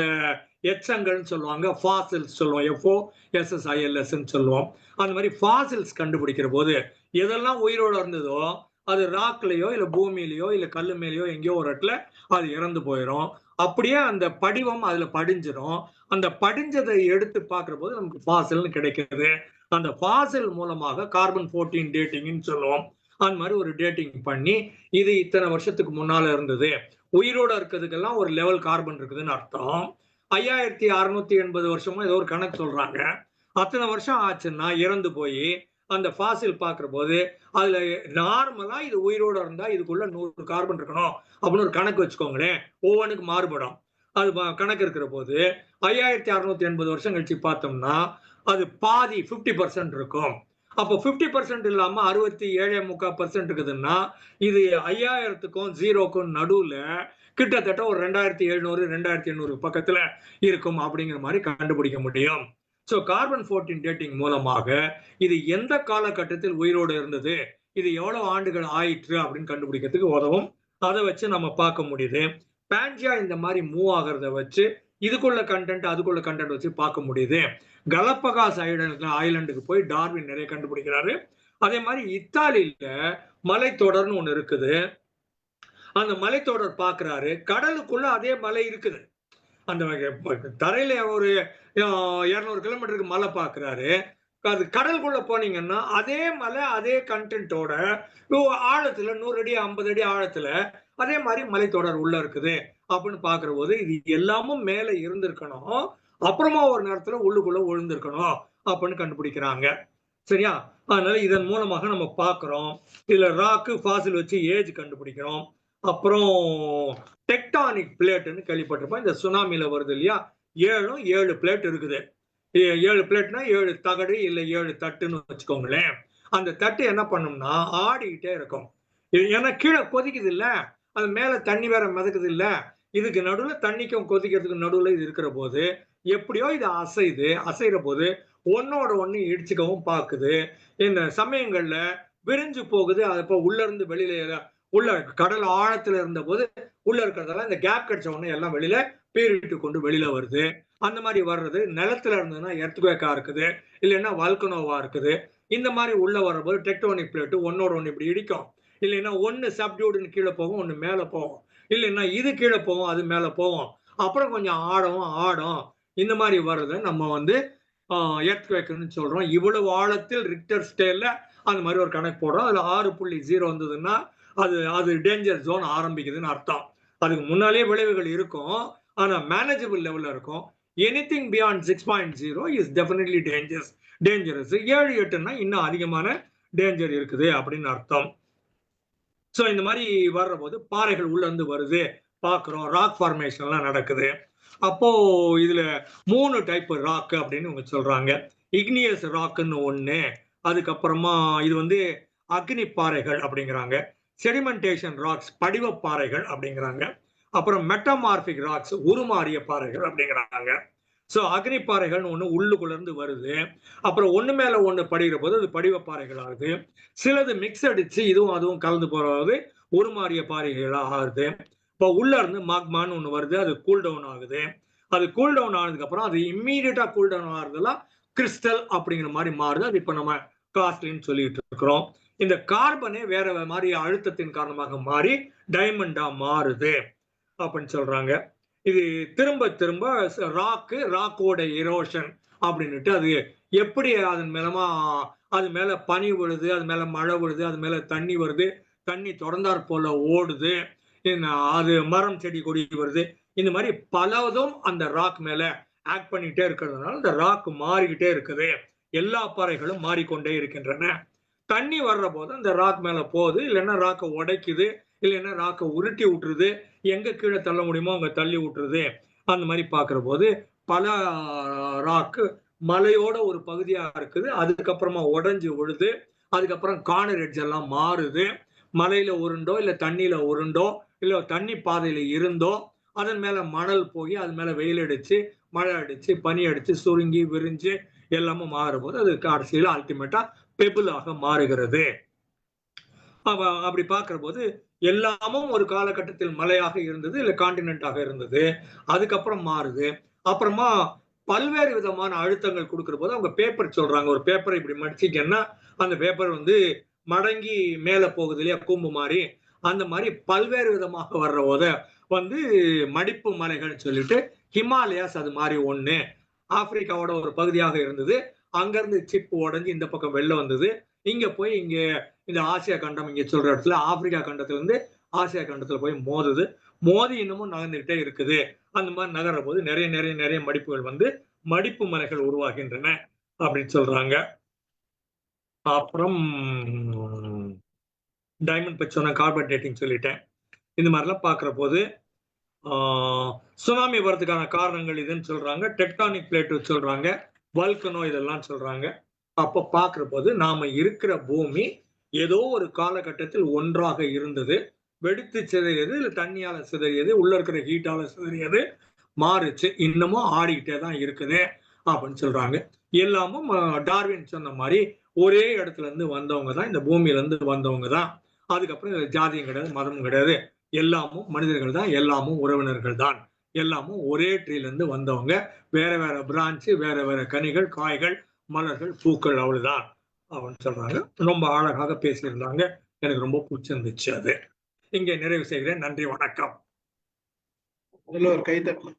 எச்சங்கள்னு சொல்லுவாங்க, ஃபாசில்ஸ் சொல்லுவோம், FOSSILS சொல்லுவோம். அந்த மாதிரி ஃபாசில்ஸ் கண்டுபிடிக்கிற போது எதெல்லாம் உயிரோட இருந்ததோ அது ராக்லயோ இல்ல பூமியிலயோ இல்ல கல்லு மேலேயோ எங்கேயோ ஒரு இடத்துல அது இறந்து போயிடும். அப்படியே அந்த படிவம் அதுல படிஞ்சிடும். அந்த படிஞ்சதை எடுத்து பார்க்கிற போது நமக்கு ஃபாசில்னு கிடைக்கிறது. அந்த ஃபாசில் மூலமாக கார்பன் 14 டேட்டிங்னு சொல்லுவோம். அந்த மாதிரி ஒரு டேட்டிங் பண்ணி இது இத்தனை வருஷத்துக்கு முன்னால இருந்தது, உயிரோட இருக்கிறதுக்கெல்லாம் ஒரு லெவல் கார்பன் இருக்குதுன்னு அர்த்தம். 5680 வருஷமா ஏதோ ஒரு கணக்கு சொல்றாங்க. அத்தனை வருஷம் ஆச்சுன்னா இறந்து போய் அந்த ஃபாசில் பார்க்கிற போது அதுல நார்மலா இது உயிரோட இருந்தா இதுக்குள்ள 100 கார்பன் இருக்கணும் அப்படின்னு ஒரு கணக்கு வச்சுக்கோங்களேன். ஒவ்வொன்றுக்கு மாறுபடும். அது கணக்கு இருக்கிற போது 5680 வருஷம் கழிச்சு பார்த்தோம்னா அது பாதி 50% இருக்கும். அப்போ 50% இல்லாம 67.3% இருக்குதுன்னா இது 5000க்கும் 0க்கும் நடுவுல கிட்டத்தட்ட ஒரு 2700 2800 பக்கத்துல இருக்கும் அப்படிங்கிற மாதிரி கண்டுபிடிக்க முடியும். ஸோ கார்பன் 14 டேட்டிங் மூலமாக இது எந்த காலகட்டத்தில் உயிரோடு இருந்தது, இது எவ்வளவு ஆண்டுகள் ஆயிற்று அப்படின்னு கண்டுபிடிக்கிறதுக்கு உதவும். அதை வச்சு நம்ம பார்க்க முடியுது. பாஞ்சியா இந்த மாதிரி மூவ் ஆகிறத வச்சு இதுக்குள்ள கண்டென்ட் அதுக்குள்ள கண்டென்ட் வச்சு பார்க்க முடியுது. கலப்பகாஸ் ஐலண்டுக்கு போய் டார்வின் நிறைய கண்டுபிடிக்கிறாரு. அதே மாதிரி இத்தாலியில மலைத்தொடர்னு ஒண்ணு இருக்குது. அந்த மலைத்தொடர் பார்க்கிறாரு, கடலுக்குள்ள அதே மலை இருக்குது. அந்த தரையில ஒரு 200 கிலோமீட்டருக்கு மலை பார்க்கிறாரு. அது கடலுக்குள்ள போனீங்கன்னா அதே மலை அதே கண்டென்ட்டோட ஆழத்துல 100 அடி 50 அடி ஆழத்துல அதே மாதிரி மலைத்தொடர் உள்ள இருக்குது அப்படின்னு பாக்குற போது இது எல்லாமும் மேல இருந்திருக்கணும், அப்புறமா ஒரு நேரத்துல உள்ளுக்குள்ள விழுந்திருக்கணும் அப்படின்னு கண்டுபிடிக்கிறாங்க. சரியா? அதனால இதன் மூலமாக நம்ம பார்க்கிறோம். இதுல ராக்கு ஃபாசில் வச்சு ஏஜ் கண்டுபிடிக்கிறோம். அப்புறம் டெக்டானிக் பிளேட்னு கேள்விப்பட்டிருப்போம். இந்த சுனாமில வருது இல்லையா, 7 பிளேட் இருக்குது. 7 பிளேட்னா 7 தகடு இல்ல 7 தட்டுன்னு வச்சுக்கோங்களேன். அந்த தட்டு என்ன பண்ணும்னா ஆடிக்கிட்டே இருக்கும். ஏன்னா கீழே கொதிக்குது இல்ல, அது மேல தண்ணி வேற மிதக்குது இல்ல, இதுக்கு நடுவுல தண்ணிக்கும் கொதிக்கிறதுக்கு நடுவுல இது இருக்கிற போது எப்படியோ இது அசைகிற போது ஒன்னோட ஒண்ணு இடிச்சுக்கவும் பாக்குது. இந்த சமயங்கள்ல விரிஞ்சு போகுது. அப்ப உள்ள இருந்து வெளியில உள்ள கடல் ஆழத்துல இருந்த போது உள்ள இருக்கிறதெல்லாம் இந்த கேப் கிடைச்ச உடனே எல்லாம் வெளியில பீறிட்டு கொண்டு வெளியில வருது. அந்த மாதிரி வர்றது நிலத்துல இருந்ததுன்னா எர்த்குவேக்கா இருக்குது, இல்லைன்னா வல்கனோவா இருக்குது. இந்த மாதிரி உள்ள வர்றபோது டெக்டோனிக் பிளேட்டு ஒன்னோட ஒண்ணு இப்படி இடிக்கும். இல்லைன்னா ஒண்ணு சப்டியூடுன்னு கீழே போகும், ஒண்ணு மேல போகும். இல்லைன்னா இது கீழே போகும், அது மேல போகும். அப்புறம் கொஞ்சம் ஆடும். இந்த மாதிரி வர்றதை நம்ம எர்த்குவேக்னு சொல்றோம். இவ்வளவு ஆழத்தில் ரிக்டர் ஸ்கேல்ல அந்த மாதிரி ஒரு கணக்கு போடுறோம். அதுல 6.0 வந்ததுன்னா அது டேஞ்சர் ஜோன் ஆரம்பிக்குதுன்னு அர்த்தம். அதுக்கு முன்னாலேயே விளைவுகள் இருக்கும், ஆனா மேனேஜபிள் லெவல்ல இருக்கும். Anything beyond 6.0 is definitely dangerous. 7, 8ன்னா இன்னும் அதிகமான டேஞ்சர் இருக்குது அப்படின்னு அர்த்தம். ஸோ இந்த மாதிரி வர்ற போது பாறைகள் உள்ள இருந்து வருது பார்க்குறோம், ராக் ஃபார்மேஷன்லாம் நடக்குது. அப்போ இதுல 3 டைப் ராக் அப்படின்னு இவங்க சொல்றாங்க. இக்னியஸ் ராக்குன்னு ஒண்ணு, அதுக்கப்புறமா இது வந்து அக்னி பாறைகள் அப்படிங்கிறாங்க. செடிமெண்டேஷன் ராக்ஸ் படிவ பாறைகள் அப்படிங்கிறாங்க. அப்புறம் மெட்டமார்பிக் ராக்ஸ் உருமாறிய பாறைகள் அப்படிங்கிறாங்க. ஸோ அக்னி பாறைகள்னு ஒண்ணு உள்ளுக்குள்ள இருந்து வருது. அப்புறம் ஒண்ணு மேல ஒண்ணு படிகிற போது அது படிவ பாறைகள் ஆகுது. சிலது மிக்ஸ் அடிச்சு இதுவும் அதுவும் கலந்து போறது உருமாறிய பாறைகள் ஆகுது. இப்போ உள்ள இருந்து மாக்மான்னு ஒண்ணு வருது, அது கூல் டவுன் ஆகுது. அது கூல் டவுன் ஆனதுக்கு அப்புறம் அது இம்மீடியட்டா கூல் டவுன் ஆகுறதுலாம் கிறிஸ்டல் அப்படிங்கிற மாதிரி மாறுது. அது இப்ப நம்ம காஸ்ட்லின்னு சொல்லிட்டு இருக்கிறோம். இந்த கார்பனே வேற மாதிரி அழுத்தத்தின் காரணமாக மாறி டைமண்டா மாறுது அப்படின்னு சொல்றாங்க. இது திரும்ப திரும்ப ராக்கோட எரோஷன் அப்படின்னுட்டு அது எப்படி அதன் மேலமா அது மேல பனி விழுது, அது மேல மழை விழுது, அது மேல தண்ணி வருது, தண்ணி தொடர்ந்தாற் போல ஓடுது, அது மரம் செடி கொடி வருது. இந்த மாதிரி பலதும் அந்த ராக் மேல ஆக்ட் பண்ணிட்டே இருக்கிறதுனால இந்த ராக் மாறிக்கிட்டே இருக்குது. எல்லா பாறைகளும் மாறிக்கொண்டே இருக்கின்றன. தண்ணி வர்ற போது அந்த ராக் மேல போகுது, இல்லைன்னா ராக்கை உடைக்குது, இல்லைன்னா ராக்கை உருட்டி விட்டுருது, எங்க கீழே தள்ள முடியுமோ அங்க தள்ளி விட்டுருது. அந்த மாதிரி பாக்குற போது பல ராக்கு மலையோட ஒரு பகுதியா இருக்குது, அதுக்கப்புறமா உடைஞ்சு விழுது, அதுக்கப்புறம் கார்னர் எட்ஜ் எல்லாம் மாறுது. மலையில உருண்டோ இல்ல தண்ணியில உருண்டோ இல்ல தண்ணி பாதையில இருந்தோ அதன் மேல மணல் போய் அது மேல வெயில் அடிச்சு மழை அடிச்சு பனி அடிச்சு சுருங்கி விரிஞ்சு எல்லாமே மாறும் போது அது கடைசியில அல்டிமேட்டா பெபிளாக மாறுகிறது. அப்படி பார்க்கிற போது எல்லாமும் ஒரு காலகட்டத்தில் மலையாக இருந்தது, இல்ல கான்டினென்டாக இருந்தது, அதுக்கப்புறம் மாறுது. அப்புறமா பல்வேறு விதமான அழுத்தங்கள் கொடுக்கிற போது அவங்க பேப்பர் சொல்றாங்க. ஒரு பேப்பரை இப்படி மடிச்சிங்கன்னா அந்த பேப்பர் வந்து மடங்கி மேல போகுது இல்லையா, கூம்பு மாதிரி. அந்த மாதிரி பல்வேறு விதமாக வர்ற போத வந்து மடிப்பு மலைகள் சொல்லிட்டு ஹிமாலயாஸ் அது மாதிரி ஒண்ணு ஆப்பிரிக்காவோட ஒரு பகுதியாக இருந்தது. அங்கிருந்து சிப் உடஞ்சி இந்த பக்கம் வெளில வந்தது. இங்க போய் இங்க இந்த ஆசியா கண்டம் இங்க சொல்ற இடத்துல ஆப்பிரிக்கா கண்டத்துல இருந்து ஆசியா கண்டத்துல போய் மோதுது. மோதி இன்னமும் நகர்ந்துகிட்டே இருக்குது. அந்த மாதிரி நகர்ற போது நிறைய நிறைய நிறைய மடிப்புகள் வந்து மடிப்பு மலைகள் உருவாகின்றன அப்படின்னு சொல்றாங்க. அப்புறம் டைமண்ட் பற்றி சொன்ன கார்பன் டேட்டிங் சொல்லிட்டேன். இந்த மாதிரிலாம் பார்க்குற போது சுனாமி வரதுக்கான காரணங்கள் இதுன்னு சொல்றாங்க, டெக்டானிக் பிளேட் சொல்றாங்க, வல்கனோ இதெல்லாம் சொல்றாங்க. அப்போ பார்க்குற போது நாம இருக்கிற பூமி ஏதோ ஒரு காலகட்டத்தில் ஒன்றாக இருந்தது, வெடித்து சிதறியது, இல்லை தண்ணியால சிதறியது, உள்ள இருக்கிற ஹீட்டால சிதறியது, மாறுச்சு, இன்னமும் ஆடிக்கிட்டே தான் இருக்குது அப்படின்னு சொல்றாங்க. எல்லாமும் டார்வின் சொன்ன மாதிரி ஒரே இடத்துல இருந்து வந்தவங்க தான், இந்த பூமியில இருந்து வந்தவங்க தான். அதுக்கப்புறம் ஜாதியும் கிடையாது, மதமும் கிடையாது, எல்லாமும் மனிதர்கள் தான், எல்லாமும் உறவினர்கள் தான், எல்லாமும் ஒரே ட்ரீல இருந்து வந்தவங்க. வேற வேற பிரான்ச்சு, வேற வேற கனிகள், காய்கள், மலர்கள், பூக்கள், அவ்வளவுதான் அப்படின்னு சொல்றாங்க. ரொம்ப அழகாக பேசியிருந்தாங்க, எனக்கு ரொம்ப பிடிச்சிருந்துச்சு. அது இங்கே நிறைவு செய்கிறேன். நன்றி, வணக்கம். அதுல ஒரு கைத்தட்டலாம்.